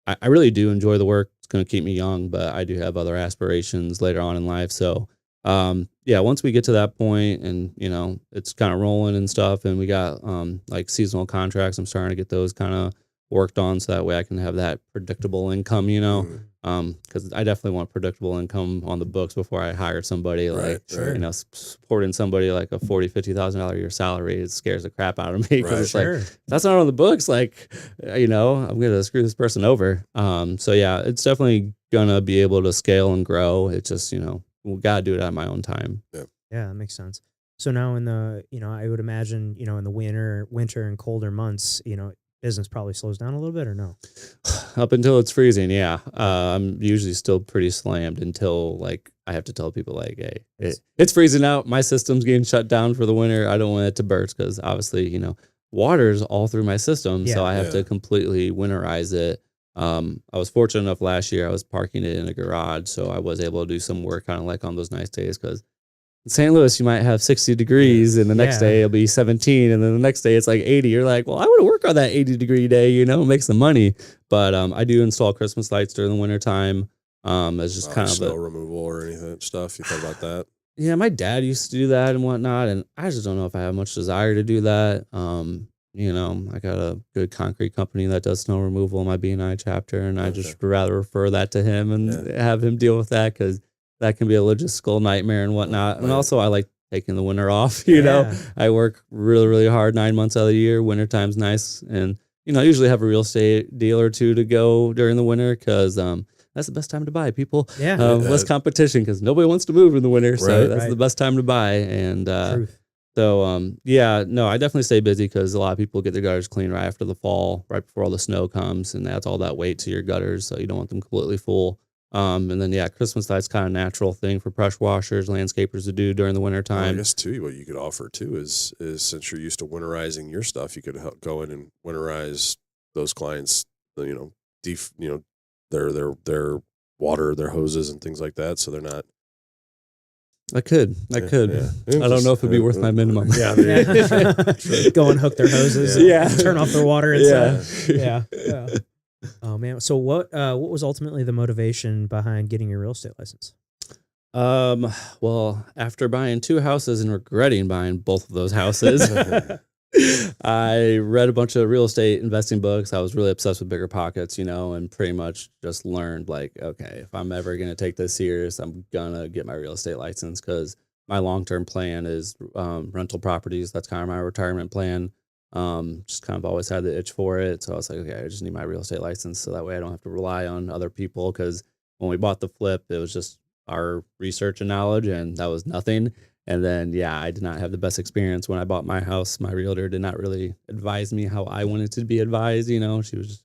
I really do enjoy the work. It's going to keep me young, but I do have other aspirations later on in life. So yeah, once we get to that point and, you know, it's kind of rolling and stuff and we got like seasonal contracts, I'm starting to get those kind of worked on so that way I can have that predictable income, you know, because I definitely want predictable income on the books before I hire somebody you know, supporting somebody like a $40,000-$50,000 a year salary. It scares the crap out of me because it's like, that's not on the books. Like, you know, I'm going to screw this person over. So yeah, it's definitely going to be able to scale and grow. It's just, you know, we got to do it at my own time. Yeah, that makes sense. So now in the, you know, I would imagine, you know, in the winter and colder months, you know, business probably slows down a little bit or no? Up until it's freezing, yeah. I'm usually still pretty slammed until like I have to tell people like, hey, it's freezing out. My system's getting shut down for the winter. I don't want it to burst because obviously, you know, water's all through my system. So I have to completely winterize it. I was fortunate enough last year, I was parking it in a garage. So I was able to do some work kind of like on those nice days because in St. Louis, you might have 60 degrees and the next day it'll be 17 and then the next day it's like 80. You're like, well, I want to work on that 80-degree day, you know, make some money. But I do install Christmas lights during the wintertime. It's just kind of snow removal or anything stuff. You thought about that? Yeah, my dad used to do that and whatnot. And I just don't know if I have much desire to do that. You know, I got a good concrete company that does snow removal in my B&I chapter. And I just rather refer that to him and have him deal with that because that can be a logistical nightmare and whatnot. And also I like taking the winter off, you know, I work really, really hard 9 months out of the year. Wintertime's nice. And, you know, I usually have a real estate deal or two to go during the winter because that's the best time to buy, people. Less competition because nobody wants to move in the winter. So that's the best time to buy. And so, yeah, no, I definitely stay busy because a lot of people get their gutters cleaned right after the fall, right before all the snow comes and adds all that weight to your gutters. So you don't want them completely full. And then, yeah, Christmas light's kind of natural thing for pressure washers, landscapers to do during the winter time. Well, I guess, too, what you could offer, too, is since you're used to winterizing your stuff, you could go in and winterize those clients, you know, their water, their hoses and things like that. So they're not. I could. Yeah. I don't know if it'd be worth my minimum. Yeah. Go and hook their hoses. Yeah. Turn off their water inside. Yeah. Yeah. Oh man. So what was ultimately the motivation behind getting your real estate license? Well, after buying 2 houses and regretting buying both of those houses, I read a bunch of real estate investing books. I was really obsessed with Bigger Pockets, and pretty much just learned like, okay, if I'm ever going to take this serious, I'm going to get my real estate license because my long-term plan is rental properties. That's kind of my retirement plan. Just kind of always had the itch for it. So I was like, okay, I just need my real estate license so that way I don't have to rely on other people. Because when we bought the flip, it was just our research and knowledge, and that was nothing. And then, I did not have the best experience when I bought my house. My realtor did not really advise me how I wanted to be advised. She was just,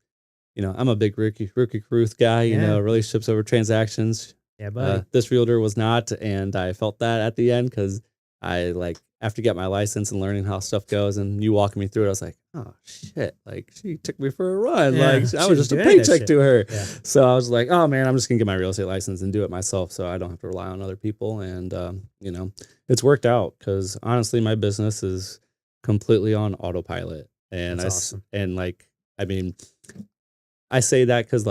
I'm a big rookie Ruth guy, relationships over transactions. Yeah, buddy. This realtor was not. And I felt that at the end because I after getting my license and learning how stuff goes and you walking me through it, I was like, oh shit. Like she took me for a run. Yeah, I was just a paycheck to her. Yeah. So I was like, oh man, I'm just gonna get my real estate license and do it myself so I don't have to rely on other people. And, it's worked out because honestly, my business is completely on autopilot. And That's awesome. I say that because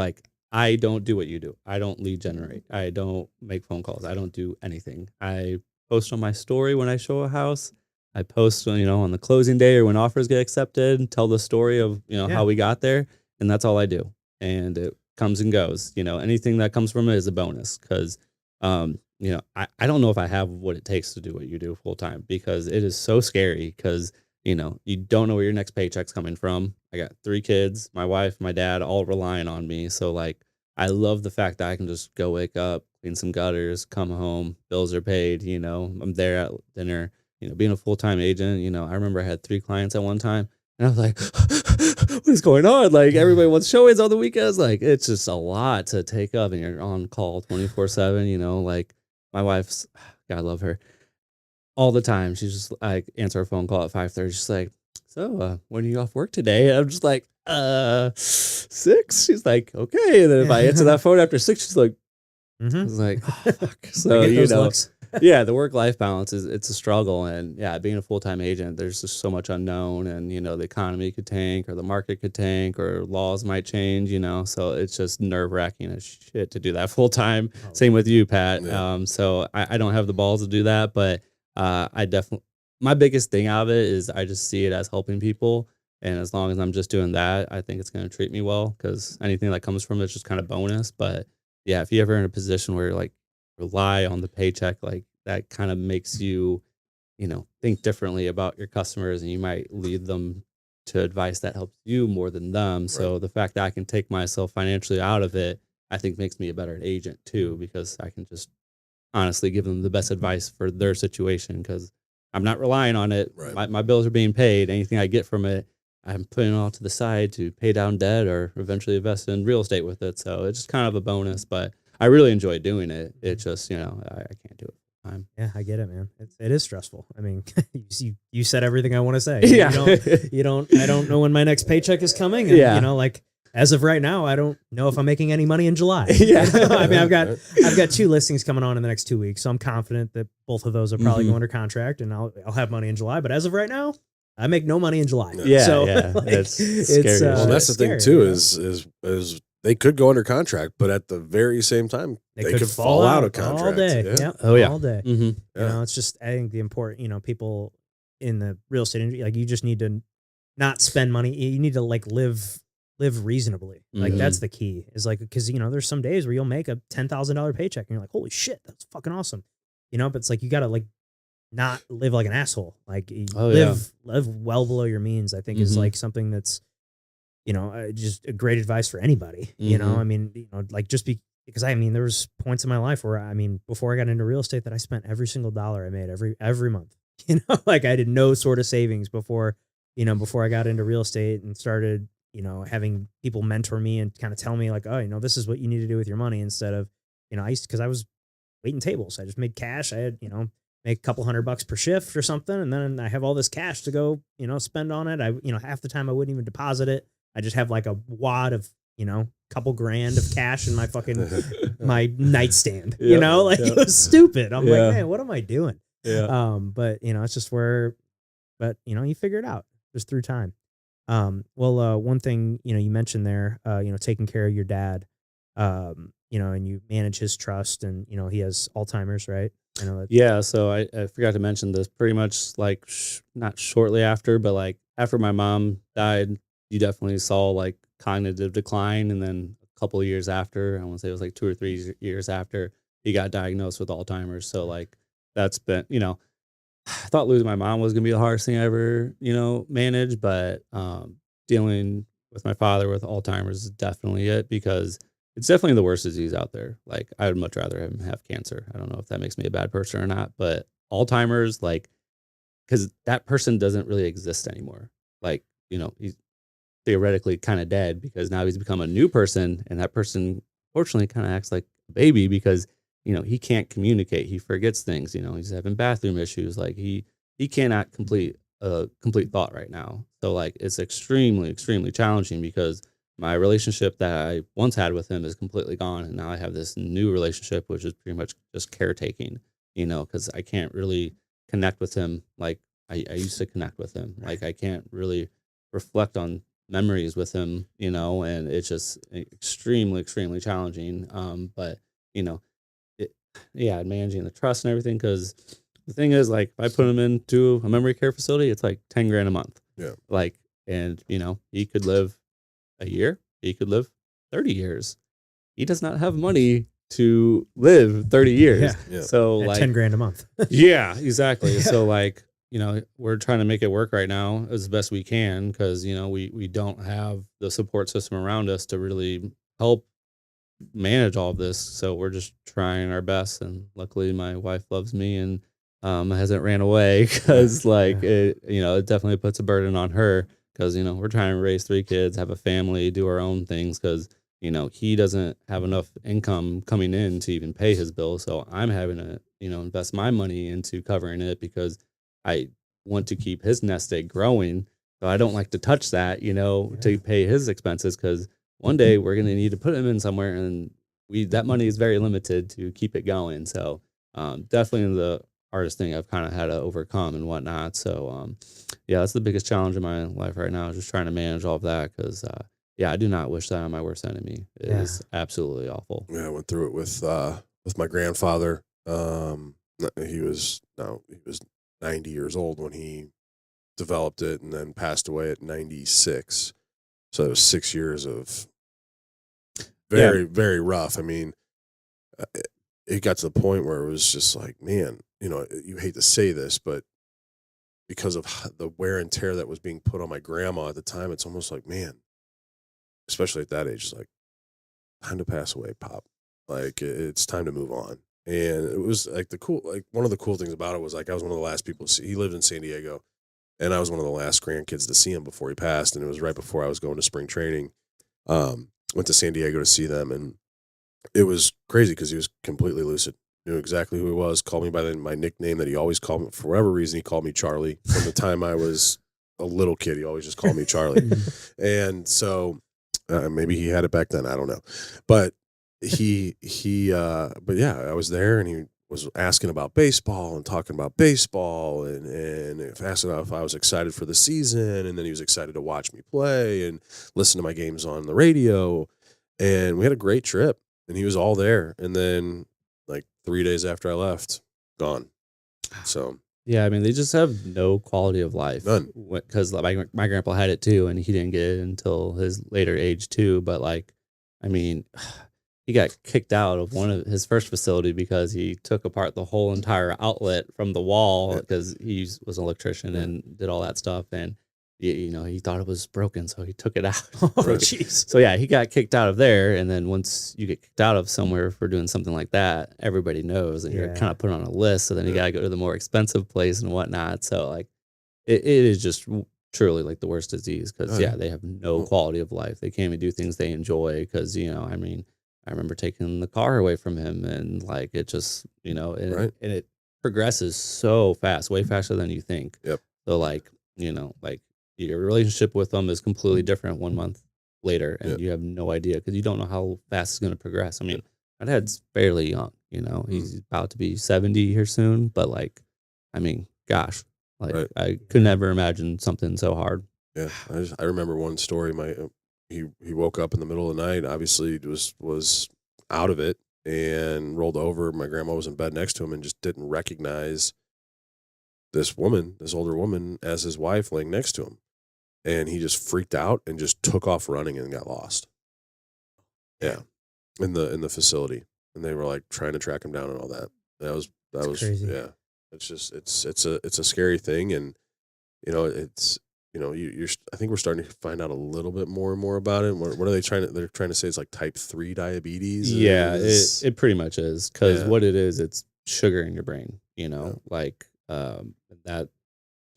I don't do what you do. I don't lead generate. I don't make phone calls. I don't do anything. I post on my story when I show a house. I post, on the closing day or when offers get accepted, tell the story of, how we got there. And that's all I do. And it comes and goes. Anything that comes from it is a bonus because, I don't know if I have what it takes to do what you do full time because it is so scary because, you don't know where your next paycheck's coming from. I got 3 kids, my wife, my dad, all relying on me. So I love the fact that I can just go wake up, clean some gutters, come home, bills are paid, I'm there at dinner, being a full-time agent, I remember I had 3 clients at one time and I was like, what is going on? Everybody wants showings on the weekends. It's just a lot to take up and you're on call 24/7, my wife's, God, I love her all the time. She's just answer a phone call at 5:30. She's like, so when are you off work today? And I'm just like, 6. She's like, okay. And then if I answer that phone after 6, she's like, I was like, oh, fuck. So, the work-life balance it's a struggle. And being a full-time agent, there's just so much unknown and, the economy could tank or the market could tank or laws might change, so it's just nerve-wracking as shit to do that full-time. Oh, same with you, Pat. Yeah. So I don't have the balls to do that, but I definitely, my biggest thing out of it is I just see it as helping people. And as long as I'm just doing that, I think it's going to treat me well because anything that comes from it is just kind of bonus. But if you're ever in a position where you're rely on the paycheck, that kind of makes you, think differently about your customers and you might lead them to advice that helps you more than them. Right. So the fact that I can take myself financially out of it, I think makes me a better agent too, because I can just honestly give them the best advice for their situation because I'm not relying on it. Right. My bills are being paid. Anything I get from it, I'm putting it all to the side to pay down debt or eventually invest in real estate with it. So it's just kind of a bonus, but I really enjoy doing it. It's just, I can't do it full time. Yeah, I get it, man. It is stressful. I mean, you said everything I want to say. Yeah. I don't know when my next paycheck is coming. And, as of right now, I don't know if I'm making any money in July. Yeah. I mean, I've got 2 listings coming on in the next 2 weeks. So I'm confident that both of those are probably going under contract and I'll have money in July. But as of right now, I make no money in July. Yeah, so that's scary. Well, that's the thing too is they could go under contract, but at the very same time, they could fall out of contract all day. Yeah. Yep. Oh yeah, all day. Mm-hmm. Yeah. It's just I think the important people in the real estate industry, you just need to not spend money. You need to live reasonably. That's the key. Is because there's some days where you'll make a $10,000 paycheck and you're like, holy shit, that's fucking awesome. But it's you gotta not live like an asshole. Live well below your means, I think is something that's, just a great advice for anybody. I mean, because there was points in my life where, before I got into real estate that I spent every single dollar I made every month, I did no sort of savings before I got into real estate and started, having people mentor me and kind of tell me this is what you need to do with your money instead of, because I was waiting tables. I just made cash. I had, make a couple $100 per shift or something. And then I have all this cash to go, spend on it. Half the time I wouldn't even deposit it. I just have a wad of, couple grand of cash in my fucking my nightstand. Yeah, You know, like yeah. it was stupid. I'm Yeah. like, man, what am I doing? Yeah. But you know, it's just but you know, you figure it out just through time. One thing, you know, you mentioned there, you know, taking care of your dad, you know, and you manage his trust, and you know, he has Alzheimer's, right? I know that. Yeah, so I forgot to mention this. Pretty much like not shortly after, but like after my mom died, you definitely saw like cognitive decline, and then a couple of years after, I want to say it was like 2 or 3 years after, he got diagnosed with Alzheimer's. So like that's been, you know, I thought losing my mom was gonna be the hardest thing I ever, you know, manage, but dealing with my father with Alzheimer's is definitely it, because it's definitely the worst disease out there. Like I would much rather him have cancer. I don't know if that makes me a bad person or not, but Alzheimer's, like, because that person doesn't really exist anymore. Like, you know, he's theoretically kind of dead because now he's become a new person, and that person fortunately kind of acts like a baby because, you know, he can't communicate, he forgets things, you know, he's having bathroom issues, like he cannot complete a complete thought right now. So like it's extremely challenging because my relationship that I once had with him is completely gone, and now I have this new relationship which is pretty much just caretaking, you know, because I can't really connect with him like I used to connect with him. Like I can't really reflect on memories with him, you know, and it's just extremely challenging. But you know, it, yeah, managing the trust and everything. Because the thing is, like, if I put him into a memory care facility, it's like 10 grand a month. Yeah. Like, and you know, he could live a year, he could live 30 years. He does not have money to live 30 years. Yeah. So At like 10 grand a month. yeah, exactly. Yeah. So like, you know, we're trying to make it work right now as best we can because, you know, we don't have the support system around us to really help manage all of this. So we're just trying our best. And luckily my wife loves me and hasn't ran away because like it, you know, it definitely puts a burden on her because, you know, we're trying to raise 3 kids, have a family, do our own things because, you know, he doesn't have enough income coming in to even pay his bills. So I'm having to, you know, invest my money into covering it because I want to keep his nest egg growing. So I don't like to touch that, you know, to pay his expenses because one day we're going to need to put him in somewhere and that money is very limited to keep it going. So definitely the hardest thing I've kind of had to overcome and whatnot. So yeah, that's the biggest challenge in my life right now is just trying to manage all of that because yeah, I do not wish that on my worst enemy. It is absolutely awful. Yeah, I went through it with my grandfather. He was 90 years old when he developed it, and then passed away at 96. So it was 6 years of very rough. I mean, it got to the point where it was just like, man, you know, you hate to say this, but because of the wear and tear that was being put on my grandma at the time, it's almost like, man, especially at that age, it's like, time to pass away, Pop. Like it's time to move on. And it was like one of the cool things about it was like I was one of the last people to see. He lived in San Diego, and I was one of the last grandkids to see him before he passed. And it was right before I was going to spring training. Went to San Diego to see them, and it was crazy because he was completely lucid. Knew exactly who he was. Called me by my nickname that he always called me. For whatever reason, he called me Charlie. From the time I was a little kid, he always just called me Charlie. And so maybe he had it back then. I don't know. But but yeah, I was there, and he was asking about baseball and talking about baseball and asking if I was excited for the season. And then he was excited to watch me play and listen to my games on the radio. And we had a great trip, and he was all there. And then like 3 days after I left, gone. So yeah, I mean, they just have no quality of life. None. Because my grandpa had it too, and he didn't get it until his later age too. But like, I mean, he got kicked out of one of his first facility because he took apart the whole entire outlet from the wall because he was an electrician and did all that stuff. And, you know, he thought it was broken, so he took it out. Oh, jeez. So, yeah, he got kicked out of there. And then once you get kicked out of somewhere for doing something like that, everybody knows, and you're kind of put on a list. So then you got to go to the more expensive place and whatnot. So, like, it is just truly like the worst disease because, they have no quality of life. They can't even do things they enjoy because, you know, I mean, I remember taking the car away from him, and like it just, you know, and it progresses so fast, way faster than you think. Yep. So like, you know, like your relationship with them is completely different 1 month later, and you have no idea because you don't know how fast it's going to progress. I mean, my dad's fairly young, you know, he's about to be 70 here soon, but like, I mean, gosh, like I could never imagine something so hard. Yeah, I remember one story. He woke up in the middle of the night. Obviously, was out of it and rolled over. My grandma was in bed next to him and just didn't recognize this older woman, as his wife laying next to him. And he just freaked out and just took off running and got lost. Yeah, in the facility, and they were like trying to track him down and all that. That was crazy. Yeah. It's just it's a scary thing, and you know it's. You know, I think we're starting to find out a little bit more and more about it. What are they trying to? They're trying to say it's like type 3 diabetes. Yeah, it pretty much is, because what it is, it's sugar in your brain. You know, like that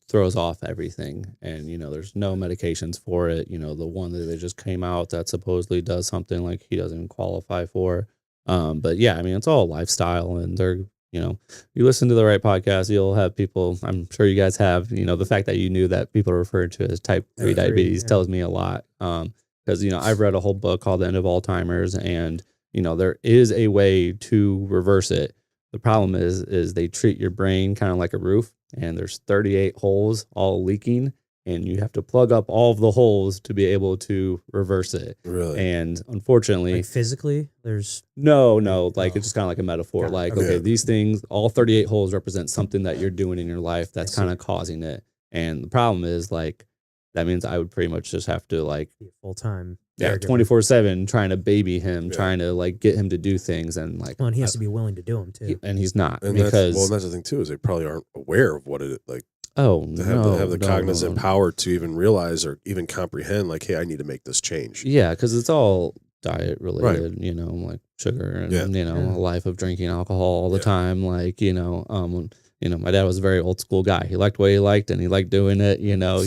throws off everything, and you know, there's no medications for it. You know, the one that they just came out that supposedly does something like he doesn't qualify for. But yeah, I mean, it's all lifestyle, and they're. You know, you listen to the right podcast, you'll have people, I'm sure you guys have, you know, the fact that you knew that people are referred to as type 3 diabetes tells me a lot. Because, you know, I've read a whole book called The End of Alzheimer's, and, you know, there is a way to reverse it. The problem is they treat your brain kind of like a roof, and there's 38 holes all leaking, and you have to plug up all of the holes to be able to reverse it. Really? And unfortunately, like physically, there's no, like it's just kind of like a metaphor. Like, okay, these things, all 38 holes represent something that you're doing in your life that's kind of causing it. And the problem is, like, that means I would pretty much just have to like be full time. Yeah, 24/7 trying to baby him, trying to like get him to do things, and like, well, and he has to be willing to do them too. And he's not, and because that's the thing too, is they probably aren't aware of what it like. Oh, to have the cognizant power to even realize or even comprehend, like, hey, I need to make this change. Yeah, because it's all diet related, you know, like sugar and you know, a life of drinking alcohol all the time. Like, you know, my dad was a very old school guy. He liked what he liked, and he liked doing it. You know,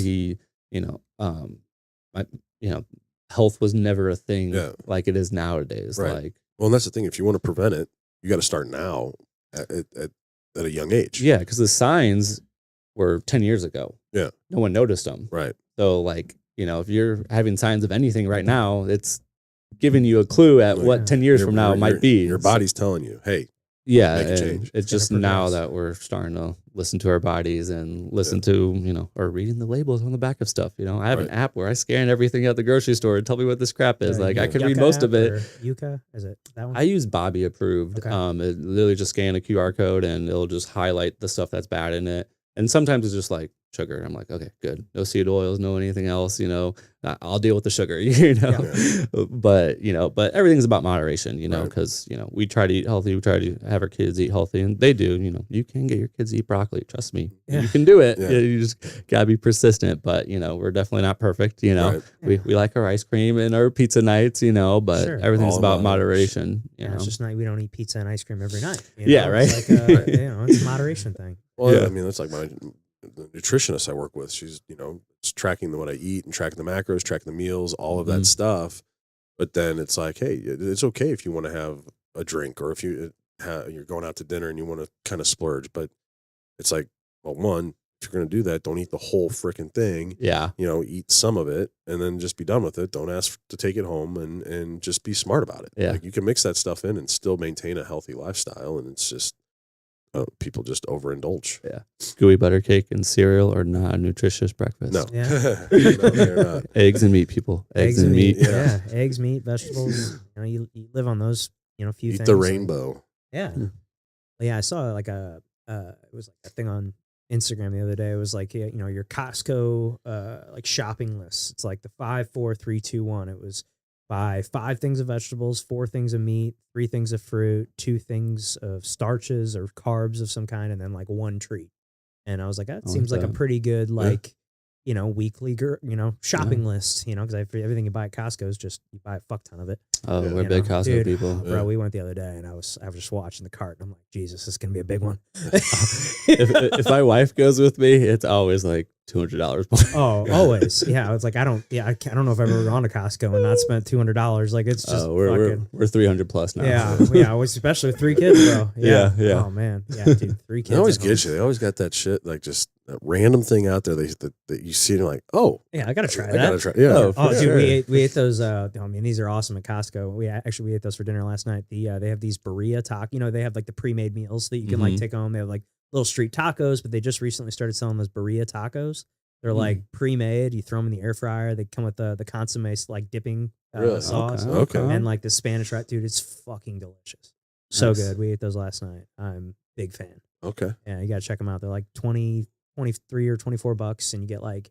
health was never a thing like it is nowadays. Right. Like, well, and that's the thing. If you want to prevent it, you got to start now at a young age. Yeah, because the signs were 10 years ago. Yeah. No one noticed them. Right. So, like, you know, if you're having signs of anything right now, it's giving you a clue at what 10 years from now it might be. Your body's telling you, hey, yeah, make a change. It's just now that we're starting to listen to our bodies and listen to, you know, or reading the labels on the back of stuff. You know, I have an app where I scan everything at the grocery store and tell me what this crap is. Like, I can read most of it. Yuka, is it that one? I use Bobby approved. It literally just scan a QR code and it'll just highlight the stuff that's bad in it. And sometimes it's just like sugar. I'm like, okay, good. No seed oils, no anything else, you know, I'll deal with the sugar, you know, but everything's about moderation, you know, because, you know, we try to eat healthy. We try to have our kids eat healthy, and they do, you know, you can get your kids to eat broccoli. Trust me, you can do it. You just gotta be persistent, but, you know, we're definitely not perfect. You know, we like our ice cream and our pizza nights, you know, but everything's about moderation. You know? It's just not, we don't eat pizza and ice cream every night. Right. It's like you know, it's a moderation thing. Well, I mean, that's like the nutritionist I work with. She's, you know, tracking what I eat and tracking the macros, tracking the meals, all of that stuff. But then it's like, hey, it's okay if you want to have a drink, or if you're going out to dinner and you want to kind of splurge. But it's like, well, one, if you're going to do that, don't eat the whole freaking thing. Yeah. You know, eat some of it and then just be done with it. Don't ask to take it home, and just be smart about it. Yeah. Like, you can mix that stuff in and still maintain a healthy lifestyle. And it's just, people just overindulge. Yeah. Gooey butter cake and cereal are not a nutritious breakfast. No. Yeah. No, they're not. Eggs and meat, people. Eggs and meat. Yeah. Eggs, meat, vegetables. You know, you live on those, you know, few Eat things. the rainbow. Yeah. Yeah. I saw like it was like a thing on Instagram the other day. It was like, you know, your Costco like shopping list. It's like the 5, 4, 3, 2, 1. It was buy 5 things of vegetables, 4 things of meat, 3 things of fruit, 2 things of starches or carbs of some kind, and then like 1 treat. And I was like, that seems like a pretty good, like, you know, weekly, you know, shopping list, you know, because everything you buy at Costco is just, you buy a fuck ton of it. Oh, we're big Costco people. Bro, we went the other day and I was just watching the cart and I'm like, Jesus, this is going to be a big one. if my wife goes with me, it's always like $200 more. Oh, always. Yeah. It's like, I don't know if I've ever gone to Costco and not spent $200. Like, it's just we're 300 plus now. Yeah. Yeah. Especially with 3 kids, bro. Yeah. Oh man. Yeah, dude. 3 kids. They always get you. They always got that shit. Like, just random thing out there that you see and you're like, oh, Yeah, I gotta try I that. gotta try. Yeah. Oh, Oh, dude, sure. we ate those. I mean, these are awesome at Costco. We ate those for dinner last night. They have these burrito taco. You know, they have like the pre-made meals that you can like Mhm. take home. They have like little street tacos, but they just recently started selling those burrito tacos. They're Mm. like pre-made. You throw them in the air fryer. They come with the consomme like dipping Really? sauce Okay. and like the Spanish right, dude. It's fucking delicious. So Nice. good. We ate those last night. I'm a big fan. Okay. Yeah, you gotta check them out. They're like 23 or $24, and you get like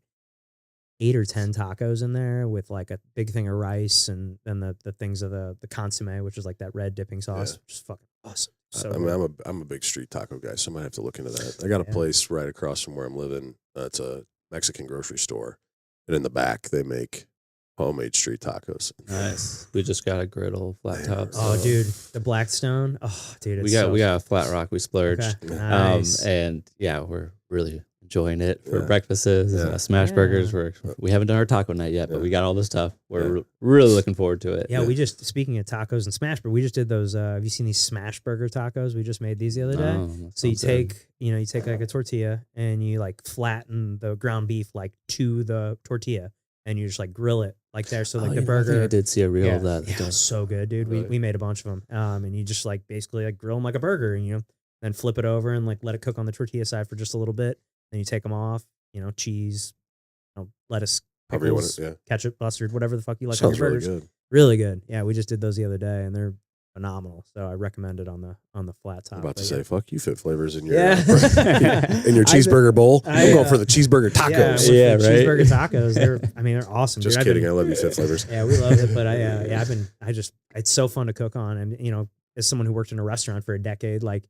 8 or 10 tacos in there with like a big thing of rice and then the things of the consomme, which is like that red dipping sauce, Yeah. which is fucking awesome. So I mean, good. I'm a big street taco guy, so I might have to look into that. I got a Yeah. place right across from where I'm living. It's a Mexican grocery store, and in the back they make homemade street tacos. Nice. We just got a griddle flat tops. Oh, dude, the Blackstone. Oh, dude, it's we got a flat rock. We splurged. okay. Nice. And yeah, we're really enjoying it for Yeah. breakfasts, Yeah. smash Yeah. burgers. We haven't done our taco night yet, but Yeah. we got all the stuff. We're Yeah. really looking forward to it. Yeah, we just speaking of tacos and smash, but we just did those. Have you seen these smash burger tacos? We just made these the other day. Oh, that So you sounds good. take like a tortilla and you like flatten the ground beef like to the tortilla and you just like grill it like there. So like Oh, the you know, I think burger. I did see a reel yeah, of that. yeah, it's so good, dude. Really? We made a bunch of them. And you just like basically like grill them like a burger, and then flip it over and like let it cook on the tortilla side for just a little bit. Then you take them off. Cheese, lettuce, However you want pickles, it, yeah. ketchup, mustard, whatever the fuck you like on Sounds your really burgers. good. Really good. Yeah, we just did those the other day, and they're phenomenal. So I recommend it on the flat top. I'm about to But say, yeah. fuck, you fit flavors in your Yeah. in your cheeseburger bowl. I, I'm going for the cheeseburger Yeah, tacos. with Yeah, the right? cheeseburger tacos. They're awesome. Just dude. kidding. I love you, fit flavors. Yeah, we love it, but it's so fun to cook on, and as someone who worked in a restaurant for a decade, like.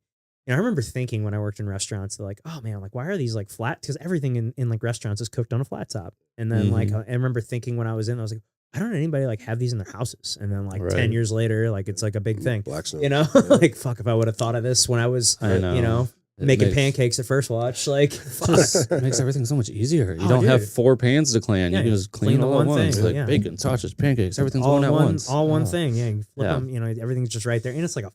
I remember thinking when I worked in restaurants, they're like, oh man, like why are these like flat? Because everything in like restaurants is cooked on a flat top. And then like I remember thinking when I was was like, I don't know anybody like have these in their houses. And then like 10 Right. years later, like it's like a big thing. Black snow. Yeah. Like fuck if I would have thought of this when I was I know. It making makes- pancakes at First Watch. Like fuck. It makes everything so much easier. You Oh, don't have dude. 4 pans to clean. Yeah, You can just clean the all at one once. thing, Like yeah. bacon, sausage, pancakes, everything's all going at one, once. all one Oh. thing. Yeah, you flip Yeah. them. Everything's just right there, and it's like a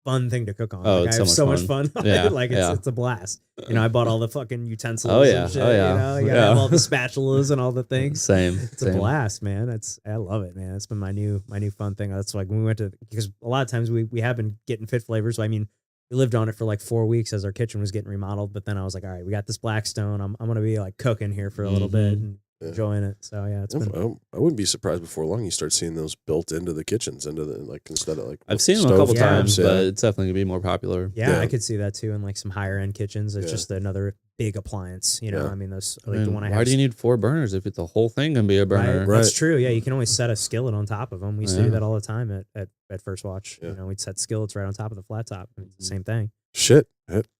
fun thing to cook on. Oh, Like, it's I have so so much much fun. on Yeah, it. Like yeah. it's a blast. I bought all the fucking utensils. Oh, yeah, and shit, oh, yeah. you gotta have Yeah. all the spatulas and all the things. Same. It's a blast, man. I love it, man. It's been my new fun thing. That's like when we went to, because a lot of times we have been getting fit flavors. So I mean, we lived on it for like 4 weeks as our kitchen was getting remodeled. But then I was like, all right, we got this Blackstone. I'm gonna be like cooking here for a little bit and Yeah. enjoying it. So yeah, it's been. I wouldn't be surprised before long you start seeing those built into the kitchens, into the instead of like I've seen them a couple Yeah. times, yeah. but it's definitely gonna be more popular. Yeah, Yeah. I could see that too in like some higher end kitchens. It's Yeah. just another big appliance, Yeah. I mean, those I like the mean, one I why have. do you need 4 burners if the whole thing can be a burner? Right. That's true. Yeah, you can always set a skillet on top of them. We used to do Yeah. that all the time at First Watch. Yeah. We'd set skillets right on top of the flat top. It's the same thing. shit.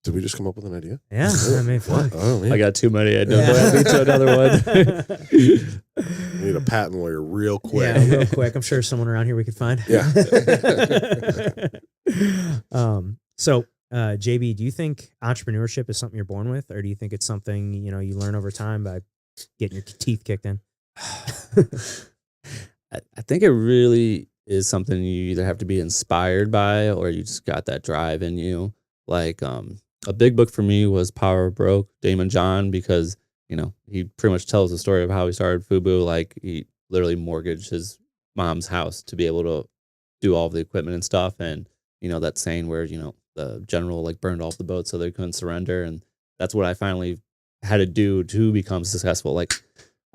Did we just come up with an idea? Yeah, I mean, fuck. Oh man, I got too many. I don't Yeah. know. I'll lead to another one. we need a patent lawyer real quick. Yeah, real quick. I'm sure someone around here we could find. Yeah. So, JB, do you think entrepreneurship is something you're born with, or do you think it's something you learn over time by getting your teeth kicked in? I think it really is something you either have to be inspired by or you just got that drive in you. Like a big book for me was Power of Broke, Damon John, because he pretty much tells the story of how he started FUBU. Like he literally mortgaged his mom's house to be able to do all of the equipment and stuff. And that saying where the general like burned off the boat so they couldn't surrender, and that's what I finally had to do to become successful. Like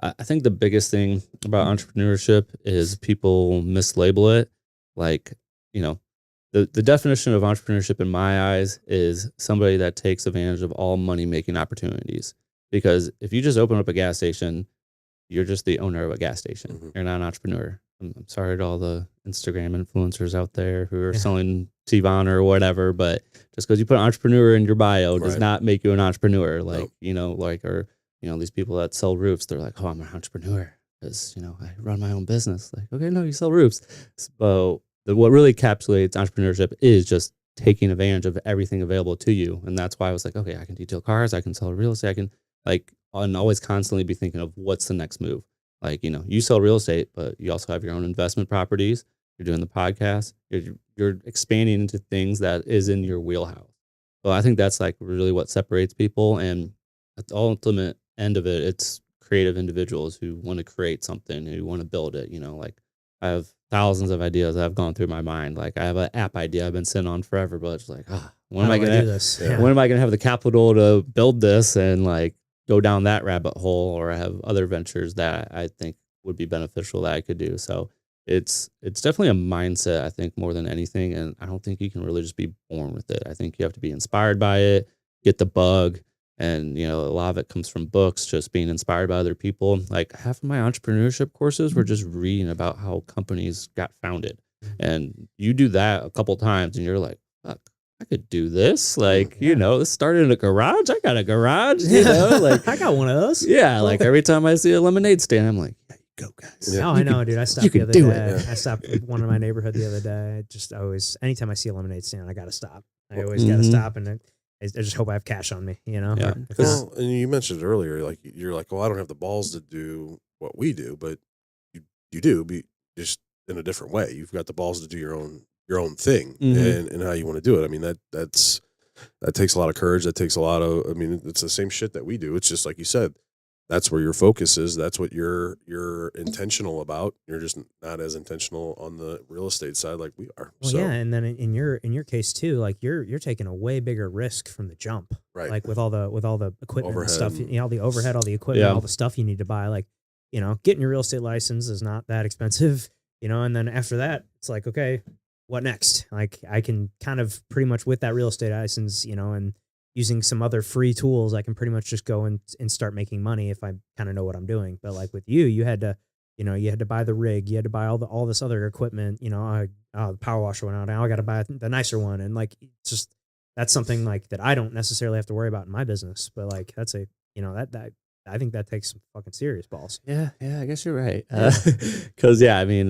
I think the biggest thing about entrepreneurship is people mislabel it. Like, the definition of entrepreneurship in my eyes is somebody that takes advantage of all money-making opportunities. Because if you just open up a gas station, you're just the owner of a gas station. Mhm. You're not an entrepreneur. I'm sorry to all the Instagram influencers out there who are selling Tivon or whatever, but just because you put entrepreneur in your bio does Right. not make you an entrepreneur. Like, Nope. these people that sell roofs, they're like, oh, I'm an entrepreneur because, I run my own business. Like, okay, no, you sell roofs. So what really encapsulates entrepreneurship is just taking advantage of everything available to you. And that's why I was like, okay, I can detail cars, I can sell real estate, I can and always constantly be thinking of what's the next move. Like, you sell real estate, but you also have your own investment properties. You're doing the podcast. You're expanding into things that is in your wheelhouse. Well, I think that's like really what separates people. And at the ultimate end of it, it's creative individuals who want to create something, who want to build it. Like I have thousands of ideas that have gone through my mind. Like I have an app idea I've been sitting on forever, but it's like, when am I gonna do this? Yeah. when am I gonna have the capital to build this and like go down that rabbit hole? Or I have other ventures that I think would be beneficial that I could do. So it's definitely a mindset, I think, more than anything. And I don't think you can really just be born with it. I think you have to be inspired by it, get the bug. And, a lot of it comes from books, just being inspired by other people. Like half of my entrepreneurship courses were just reading about how companies got founded. And you do that a couple times and you're like, fuck, I could do this. Like, this started in a garage. I got a garage, like I got one of those. Yeah. Like every time I see a lemonade stand, I'm like, yeah, you go guys. Yeah. I know, dude. I stopped the other day. I stopped at one in my neighborhood the other day. Just always, anytime I see a lemonade stand, I got to stop. I always got to stop, and I just hope I have cash on me, Yeah. Well, and you mentioned earlier, like you're like, well, I don't have the balls to do what we do, but you do, be just in a different way. You've got the balls to do your own thing and how you want to do it. I mean, that takes a lot of courage. That takes a lot of. I mean, it's the same shit that we do. It's just like you said. That's where your focus is. That's what you're intentional about. You're just not as intentional on the real estate side like we are. Well, yeah, and then in your case too, like you're taking a way bigger risk from the jump, right? Like with all the equipment and stuff, Overhead. all the overhead, all the equipment, all the stuff you need to buy. Like, getting your real estate license is not that expensive, and then after that, it's like, okay, what next? Like I can kind of pretty much with that real estate license, and using some other free tools, I can pretty much just go and start making money if I kind of know what I'm doing. But like with you had to, you had to buy the rig, you had to buy all this other equipment, the power washer went out. Now I got to buy the nicer one. And like, it's just, that's something like that I don't necessarily have to worry about in my business, but like, that's a, that I think that takes some fucking serious balls. Yeah, I guess you're right. Because I mean,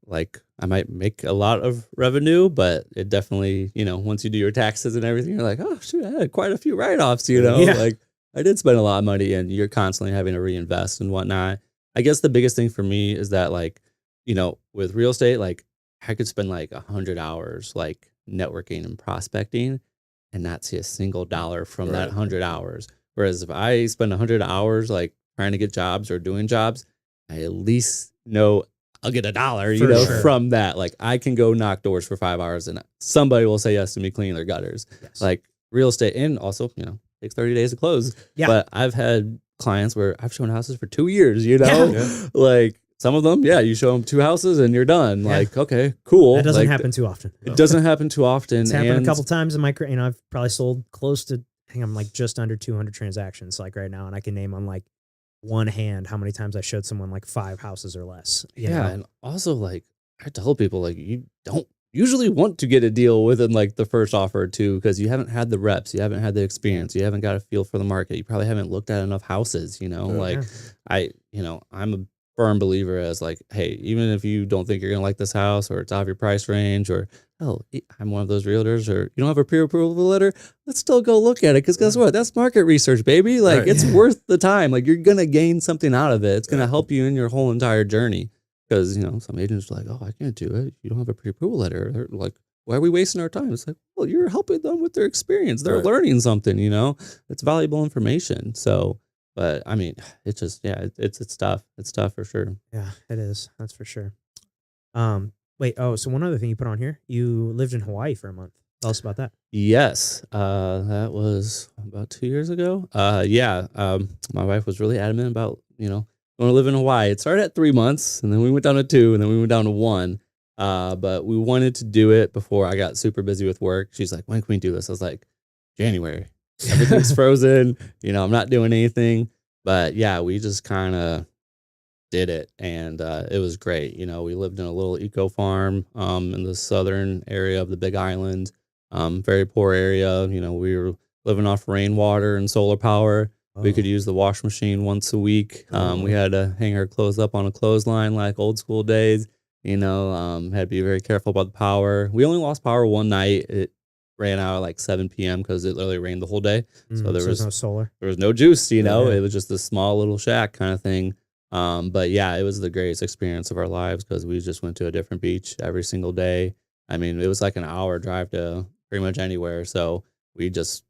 like I might make a lot of revenue, but it definitely, once you do your taxes and everything, you're like, oh shoot, I had quite a few write-offs. Like I did spend a lot of money, and you're constantly having to reinvest and whatnot. I guess the biggest thing for me is that, like, with real estate, like I could spend like 100 hours like networking and prospecting, and not see a single dollar from that 100 hours. Whereas if I spend 100 hours like trying to get jobs or doing jobs, I at least know I'll get $1, from that. Like I can go knock doors for 5 hours and somebody will say yes to me cleaning their gutters. Yes. Like real estate, and also, takes 30 days to close. Yeah. But I've had clients where I've shown houses for 2 years, like some of them, you show them 2 houses and you're done. Like, okay, cool. That doesn't happen too often. It doesn't happen too often. It's happened a couple times in my career. I've probably sold close to, I think I'm like just under 200 transactions like right now. And I can name on like one hand how many times I showed someone like 5 houses or less. You know? And also like I tell people like you don't usually want to get a deal within like the first offer or two, because you haven't had the reps, you haven't had the experience, you haven't got a feel for the market, you probably haven't looked at enough houses, I'm a firm believer as like, hey, even if you don't think you're gonna like this house or it's out of your price range, or I'm one of those realtors, or you don't have a pre-approval letter, let's still go look at it, because guess what? That's market research, baby. Like it's worth the time. Like you're gonna gain something out of it. It's gonna help you in your whole entire journey. Because some agents are like, oh, I can't do it. You don't have a pre-approval letter. They're like, why are we wasting our time? It's like, well, you're helping them with their experience. They're learning something. It's valuable information. So, but I mean, it's just it's tough. It's tough for sure. Yeah, it is. That's for sure. Wait. Oh, so one other thing you put on here, you lived in Hawaii for a month. Tell us about that. Yes. That was about 2 years ago. My wife was really adamant about, want to live in Hawaii. It started at 3 months, and then we went down to 2, and then we went down to 1. But we wanted to do it before I got super busy with work. She's like, when can we do this? I was like, January. Everything's frozen. I'm not doing anything. But we just kind of did it, and it was great. We lived in a little eco farm in the southern area of the Big Island. Very poor area. We were living off rainwater and solar power. We could use the wash machine once a week. We had to hang our clothes up on a clothesline like old school days. Had to be very careful about the power. We only lost power one night. It ran out at like 7 p.m. because it literally rained the whole day. So there was no solar. There was no juice, It was just this small little shack kind of thing. But it was the greatest experience of our lives, because we just went to a different beach every single day. I mean, it was like an hour drive to pretty much anywhere. So we just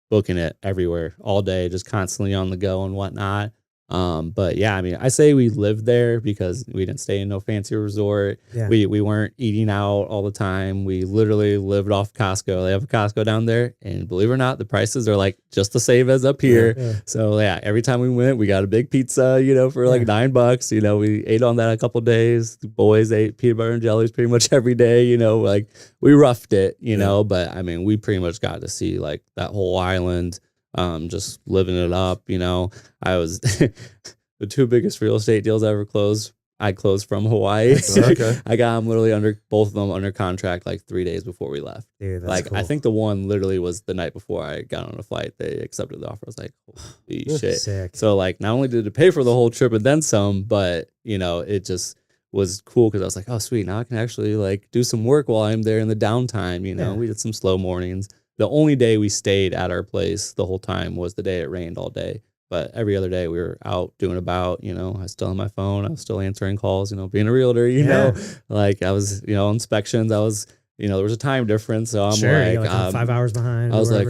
booking it everywhere all day, just constantly on the go and whatnot. But yeah, I mean, I say we lived there because we didn't stay in no fancy resort. Yeah. We weren't eating out all the time. We literally lived off Costco. They have a Costco down there, and believe it or not, the prices are like just the same as up here. Yeah. So yeah, every time we went, we got a big pizza, for like $9. We ate on that a couple days. The boys ate peanut butter and jellies pretty much every day. Like we roughed it, but I mean, we pretty much got to see like that whole island. Just living it up, I was the two biggest real estate deals I ever closed. I closed from Hawaii. Okay. I got them literally both of them under contract like 3 days before we left. Dude, that's like cool. I think the one literally was the night before I got on a flight. They accepted the offer. I was like, holy shit. Sick. So like not only did it pay for the whole trip and then some, but it just was cool because I was like, oh sweet, now I can actually like do some work while I'm there in the downtime. We did some slow mornings. The only day we stayed at our place the whole time was the day it rained all day. But every other day we were out doing about, I still on my phone. I was still answering calls, being a realtor, like I was, inspections. I was, there was a time difference. So I'm like I'm 5 hours behind. I was like,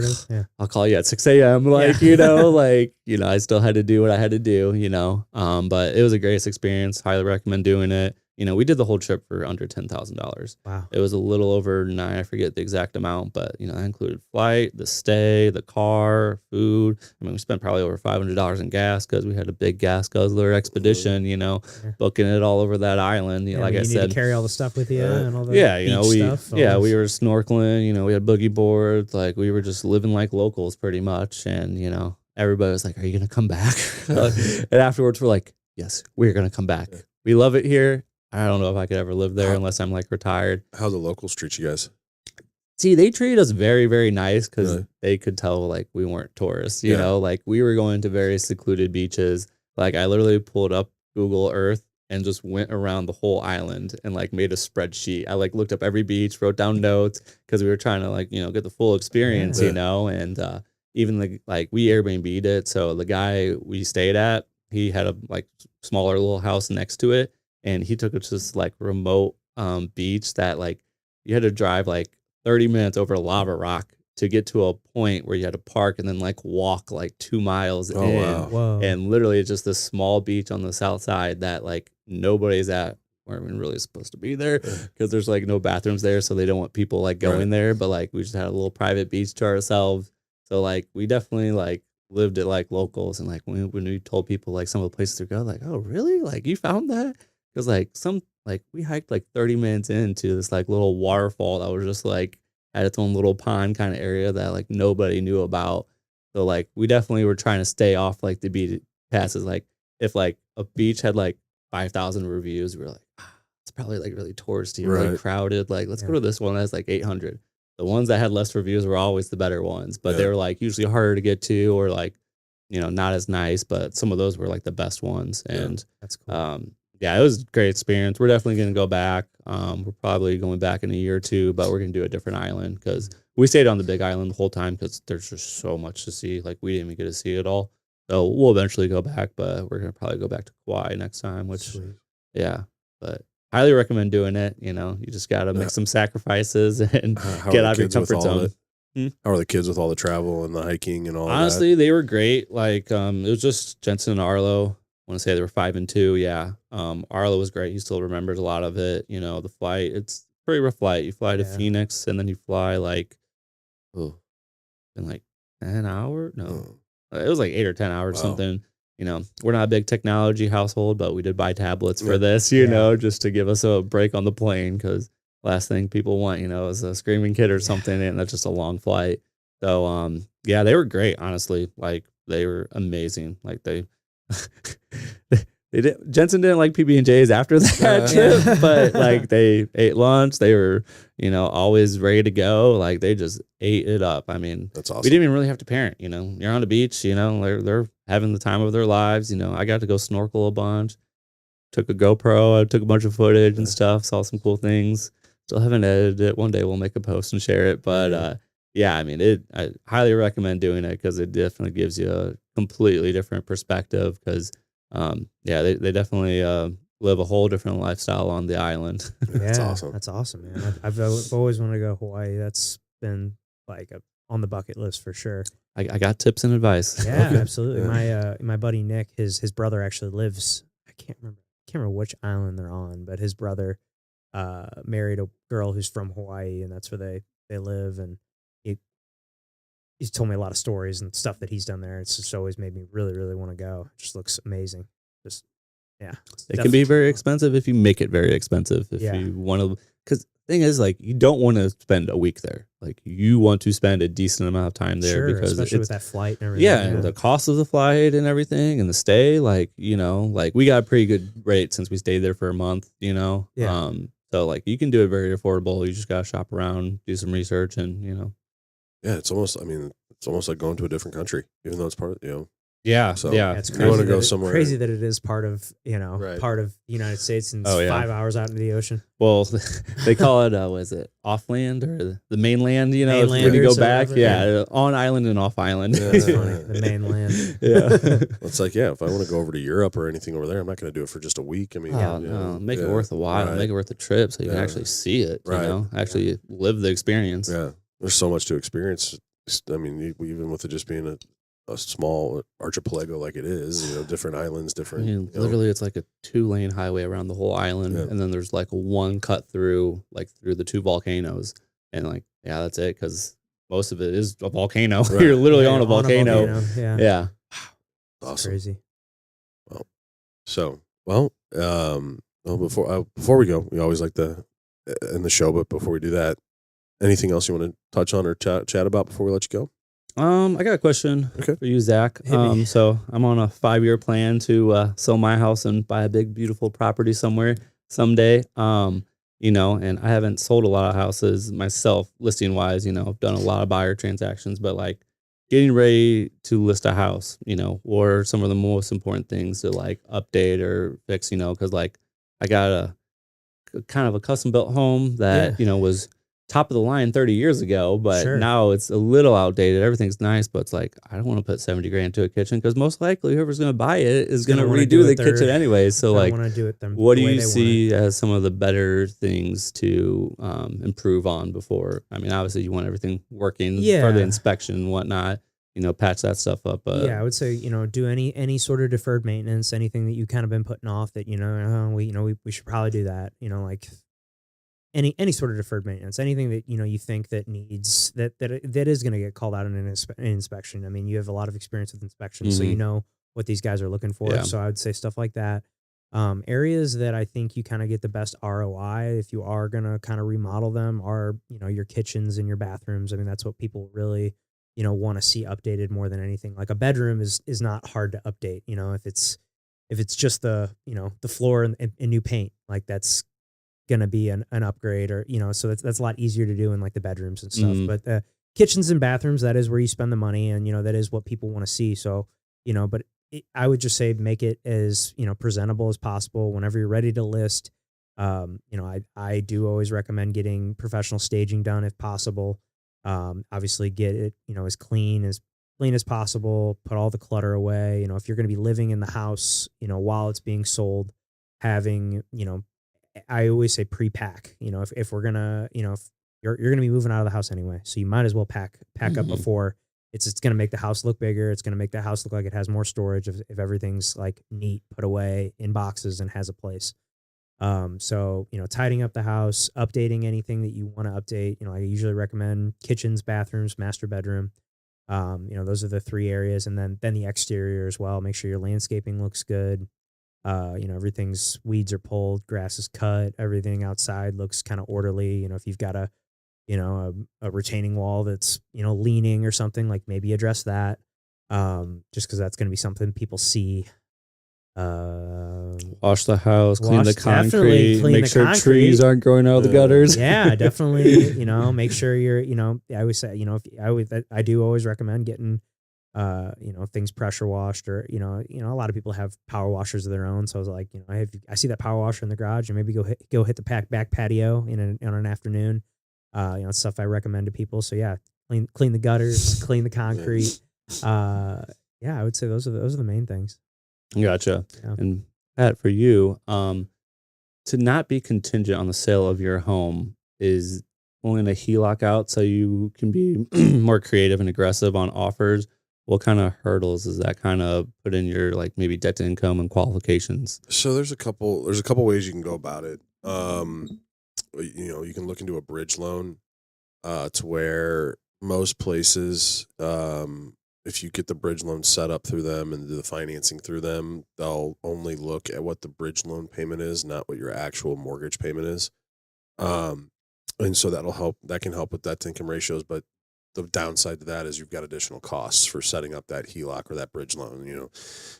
I'll call you at 6 a.m. Like, I still had to do what I had to do, but it was a great experience. Highly recommend doing it. We did the whole trip for under $10,000. Wow. It was a little over 9. I forget the exact amount, but that included flight, the stay, the car, food. I mean, we spent probably over $500 in gas because we had a big gas guzzler expedition, booking it all over that island. Like I you said, need to carry all the stuff with you and all the beach stuff. We were snorkeling, we had boogie boards. Like we were just living like locals pretty much. And, everybody was like, are you going to come back? And afterwards we're like, yes, we're going to come back. We love it here. I don't know if I could ever live there unless I'm like retired. How the locals treat you guys? See, they treated us very, very nice because they could tell like we weren't tourists, you know, like we were going to very secluded beaches. Like I literally pulled up Google Earth and just went around the whole island and like made a spreadsheet. I like looked up every beach, wrote down notes because we were trying to like, get the full experience, and even we Airbnb'd it. So the guy we stayed at, he had a like smaller little house next to it. And he took us to this like remote beach that like you had to drive like 30 minutes over a lava rock to get to a point where you had to park and then like walk like 2 miles in. Wow. Whoa. And literally it's just this small beach on the south side that like nobody's at. We're even really supposed to be there because there's like no bathrooms there. So they don't want people like going there. But like we just had a little private beach to ourselves. So like we definitely like lived it like locals. And like when we told people like some of the places to go, like, oh, really? Like you found that? Because like we hiked like 30 minutes into this like little waterfall that was just like had its own little pond kind of area that like nobody knew about. So like we definitely were trying to stay off like the beach passes. Like if like a beach had like 5,000 reviews, we were like, it's probably like really touristy, really crowded. Like let's go to this one that's like 800. The ones that had less reviews were always the better ones, but they were like usually harder to get to or like, not as nice. But some of those were like the best ones. And that's cool. Yeah, it was a great experience. We're definitely going to go back. We're probably going back in a year or two, but we're going to do a different island because we stayed on the big island the whole time because there's just so much to see. Like we didn't even get to see it all. So we'll eventually go back, but we're going to probably go back to Kauai next time, which, but highly recommend doing it. You just got to make some sacrifices and get out of your comfort zone. How are the kids with all the travel and the hiking and all Honestly, they were great. Like, it was just Jensen and Arlo. I want to say they were 5 and 2. Yeah. Arlo was great. He still remembers a lot of it. The flight, it's a pretty rough flight. You fly to Phoenix and then you fly in like 10 hours. No, it was like 8 or 10 hours, something. We're not a big technology household, but we did buy tablets for this, just to give us a break on the plane. Cause last thing people want, is a screaming kid or something. And that's just a long flight. So, they were great. Honestly, like they were amazing. Like Jensen didn't like PB&Js after that trip, but like they ate lunch. They were, always ready to go. Like they just ate it up. I mean, that's awesome. We didn't even really have to parent, you're on the beach, they're having the time of their lives. I got to go snorkel a bunch, took a GoPro, I took a bunch of footage and stuff, saw some cool things. Still haven't edited it. One day we'll make a post and share it. But I mean, I highly recommend doing it because it definitely gives you a completely different perspective because, they definitely live a whole different lifestyle on the island. That's awesome. That's awesome, man. I've always wanted to go to Hawaii. That's been like on the bucket list for sure. I got tips and advice. Yeah, absolutely. My buddy Nick, his brother actually lives. I can't remember which island they're on, but his brother married a girl who's from Hawaii, and that's where they live. And he he's told me a lot of stories and stuff that he's done there. It's just always made me really, really want to go. It just looks amazing. Just yeah, It can be very expensive if you make it very expensive. If you want to, because the thing is, like, you don't want to spend a week there. Like, you want to spend a decent amount of time there, because especially with that flight and everything. Yeah, and the cost of the flight and everything and the stay, like, like we got a pretty good rate since we stayed there for a month, Yeah. So like you can do it very affordable. You just got to shop around, do some research, and Yeah, it's almost like going to a different country, even though it's part of, Yeah, So, yeah. It's you crazy. wanna go somewhere. Crazy that it is part of Right. part of the United States and it's Oh, yeah. 5 hours out into the ocean. Well, they call it was it off land or the mainland? When you Mainlanders go or back, whatever, on island and off island. Yeah. That's funny. The mainland. Yeah. It's like, if I want to go over to Europe or anything over there, I'm not going to do it for just a week. I mean, Oh, no, make it worth a while. Right. Make it worth the trip so you can Yeah. actually see it. Right. Actually live the experience. Yeah, there's so much to experience. I mean, even with it just being a small archipelago like it is, different islands, I different. mean, literally, it's like a 2-lane highway around the whole island, Yeah. and then there's like one cut through, like through the 2 volcanoes, and like that's it, because most of it is a volcano. Right. You're literally Yeah, on a volcano. Yeah. Yeah. It's Awesome. crazy. So, before we go, we always like to end the show, but before we do that, anything else you want to touch on or chat about before we let you go? I got a question Okay. for you, Zach. Hit me. So I'm on a 5-year plan to sell my house and buy a big, beautiful property somewhere someday. And I haven't sold a lot of houses myself, listing wise. I've done a lot of buyer transactions, but like getting ready to list a house, or some of the most important things to like update or fix, because like I got a kind of a custom built home that was top of the line 30 years ago, but Sure. now it's a little outdated. Everything's nice, but it's like, I don't want to put 70 grand into a kitchen, because most likely whoever's going to buy it is going to Gonna wanna do redo the it their- kitchen anyway. So I like, want to do it what the do way you they want see it. as some of the better things to improve on before? I mean, obviously you want everything working for Yeah. the inspection and whatnot, patch that stuff up. Yeah, I would say, do any sort of deferred maintenance, anything that you kind of been putting off that, we should probably do that, like any sort of deferred maintenance, anything that, you think that needs that is going to get called out in an inspection. I mean, you have a lot of experience with inspections, so you know what these guys are looking for. Yeah. So I would say stuff like that. Areas that I think you kind of get the best ROI if you are going to kind of remodel them are, your kitchens and your bathrooms. I mean, that's what people really, want to see updated more than anything. Like a bedroom is not hard to update. If it's just the floor and new paint, like that's gonna be an upgrade, or so that's a lot easier to do in like the bedrooms and stuff. But the kitchens and bathrooms, that is where you spend the money, and that is what people want to see. So but I would just say make it as presentable as possible whenever you're ready to list. I do always recommend getting professional staging done if possible. Obviously get it as clean as possible. Put all the clutter away. If you're going to be living in the house while it's being sold, having I always say pre-pack. If we're gonna if you're gonna be moving out of the house anyway, so you might as well pack up before. It's gonna make the house look bigger. It's gonna make the house look like it has more storage if everything's like neat, put away in boxes and has a place. So tidying up the house, updating anything that you want to update. I usually recommend kitchens, bathrooms, master bedroom. Those are the 3 areas, and then the exterior as well. Make sure your landscaping looks good. Everything's weeds are pulled, grass is cut, everything outside looks kind of orderly. If you've got a retaining wall that's, leaning or something, like maybe address that. Just cause that's going to be something people see. Wash the house, clean the definitely concrete, clean make the sure concrete. trees aren't growing out of the gutters. Yeah, definitely. Make sure you're, I always say, I do always recommend getting, things pressure washed, or, a lot of people have power washers of their own. So I was like, I see that power washer in the garage, and maybe go hit the back patio on an afternoon. Stuff I recommend to people. So yeah, clean the gutters, clean the concrete. I would say those are the main things. Gotcha. Yeah. And Pat, for you, to not be contingent on the sale of your home is pulling a HELOC out so you can be more creative and aggressive on offers, what kind of hurdles does that kind of put in your like maybe debt to income and qualifications? So there's a couple ways you can go about it. You can look into a bridge loan to where most places, if you get the bridge loan set up through them and do the financing through them, they'll only look at what the bridge loan payment is, not what your actual mortgage payment is. And so that can help with debt to income ratios. But the downside to that is you've got additional costs for setting up that HELOC or that bridge loan.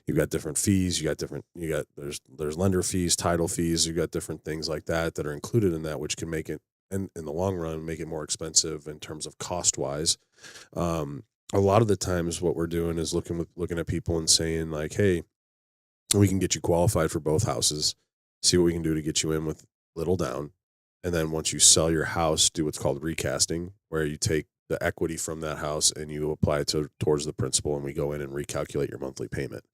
You've got different fees, there's lender fees, title fees, you've got different things like that are included in that, which can make it, and in the long run, make it more expensive in terms of cost wise. A lot of the times what we're doing is looking at people and saying like, hey, we can get you qualified for both houses, see what we can do to get you in with little down. And then once you sell your house, do what's called recasting, where you take the equity from that house and you apply it towards the principal, and we go in and recalculate your monthly payment.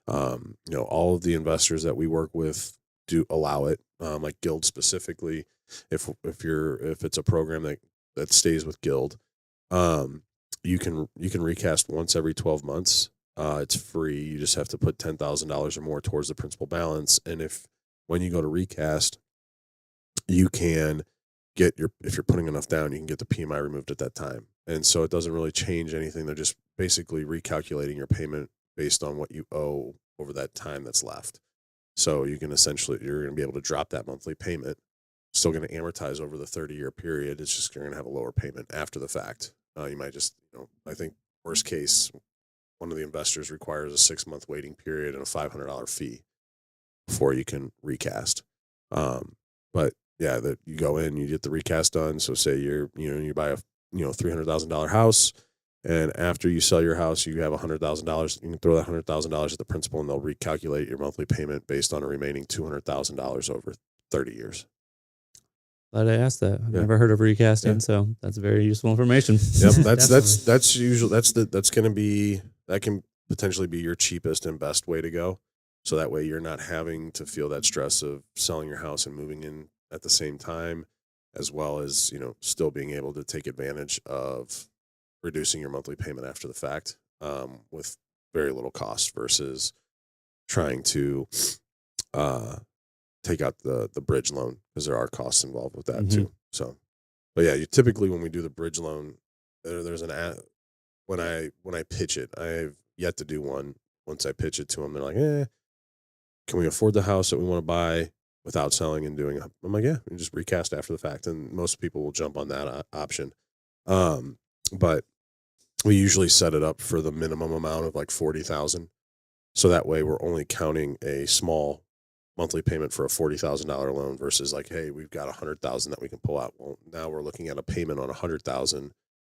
All of the investors that we work with do allow it, like Guild specifically. If it's a program that stays with Guild, you can recast once every 12 months. It's free. You just have to put $10,000 or more towards the principal balance. And when you go to recast, you can if you're putting enough down, you can get the PMI removed at that time. And so it doesn't really change anything. They're just basically recalculating your payment based on what you owe over that time that's left. So you're going to be able to drop that monthly payment. Still going to amortize over the 30-year period. It's just you're going to have a lower payment after the fact. You might just, I think worst case, one of the investors requires a 6-month waiting period and a $500 fee before you can recast. But yeah, that you go in, you get the recast done. So say you buy a $300,000 house, and after you sell your house, you have $100,000. You can throw that $100,000 at the principal, and they'll recalculate your monthly payment based on a remaining $200,000 over 30 years. Glad I asked that. I've never heard of recasting, so that's very useful information. Yep, that's usually that can potentially be your cheapest and best way to go. So that way you're not having to feel that stress of selling your house and moving in at the same time, as well as, still being able to take advantage of reducing your monthly payment after the fact, with very little cost versus trying to take out the bridge loan, because there are costs involved with that too. So, but yeah, typically when we do the bridge loan, there's when I pitch it, I've yet to do one. Once I pitch it to them, they're like, can we afford the house that we want to buy without selling and doing it? I'm like, yeah, we just recast after the fact. And most people will jump on that option. But we usually set it up for the minimum amount of like $40,000. So that way we're only counting a small monthly payment for a $40,000 loan versus like, hey, we've got $100,000 that we can pull out. Well, now we're looking at a payment on $100,000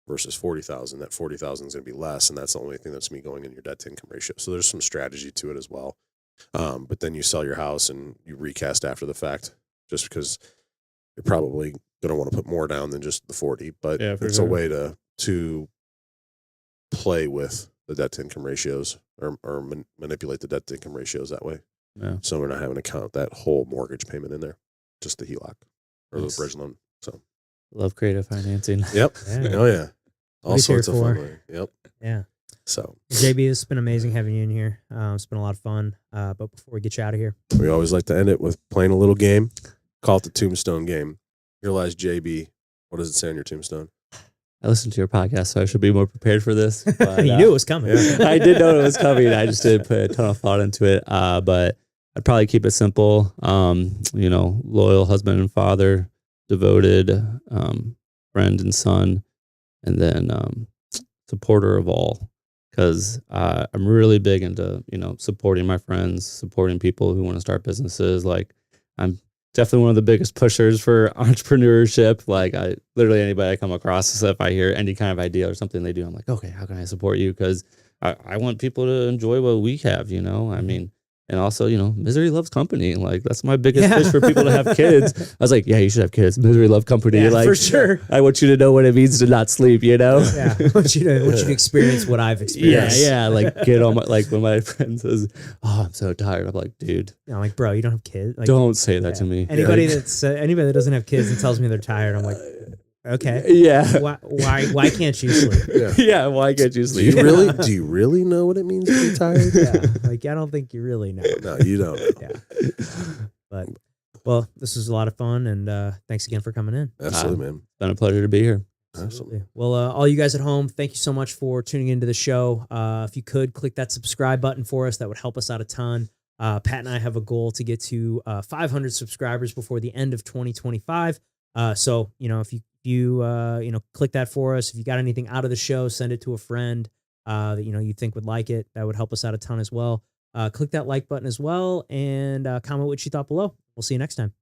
versus $40,000. That $40,000 is going to be less. And that's the only thing that's going to be going in your debt to income ratio. So there's some strategy to it as well. But then you sell your house and you recast after the fact, just because you're probably going to want to put more down than just the 40. But it's a way to play with the debt to income ratios or manipulate the debt to income ratios that way. Yeah. So we're not having to count that whole mortgage payment in there, just the HELOC or the bridge loan. So love creative financing. Yep. Oh yeah. All sorts of fun. Yep. Yeah. So JB, it's been amazing having you in here. It's been a lot of fun. But before we get you out of here, we always like to end it with playing a little game. Call it the tombstone game. Here lies JB. What does it say on your tombstone? I listened to your podcast, so I should be more prepared for this. But, you knew it was coming. Yeah. I did know it was coming. I just didn't put a ton of thought into it. But I'd probably keep it simple. Loyal husband and father, devoted friend and son, and then supporter of all. Because I'm really big into, supporting my friends, supporting people who want to start businesses. Like, I'm definitely one of the biggest pushers for entrepreneurship. Like, literally anybody I come across, if I hear any kind of idea or something they do, I'm like, okay, how can I support you? Because I want people to enjoy what we have, I mean, and also, misery loves company. Like, that's my biggest push for people to have kids. I was like, yeah, you should have kids. Misery love company. Yeah, like, for sure. I want you to know what it means to not sleep, Yeah. I want you to experience what I've experienced. Yeah. Like, get on when my friend says, oh, I'm so tired. I'm like, dude. I'm like, bro, you don't have kids. Like, don't say that to me. Anybody that doesn't have kids and tells me they're tired, I'm like, Okay. Yeah. Why can't you sleep? Yeah. Yeah. Why can't you Do sleep? you really know what it means to be tired? Yeah. Like, I don't think you really know. No, you don't know. Yeah. But, well, this was a lot of fun, and thanks again for coming in. Absolutely, man. It's been a pleasure to be here. Absolutely. Well, all you guys at home, thank you so much for tuning into the show. If you could click that subscribe button for us, that would help us out a ton. Pat and I have a goal to get to 500 subscribers before the end of 2025. So, if you click that for us, if you got anything out of the show, send it to a friend that you think would like it. That would help us out a ton as well. Click that like button as well, and comment what you thought below. We'll see you next time.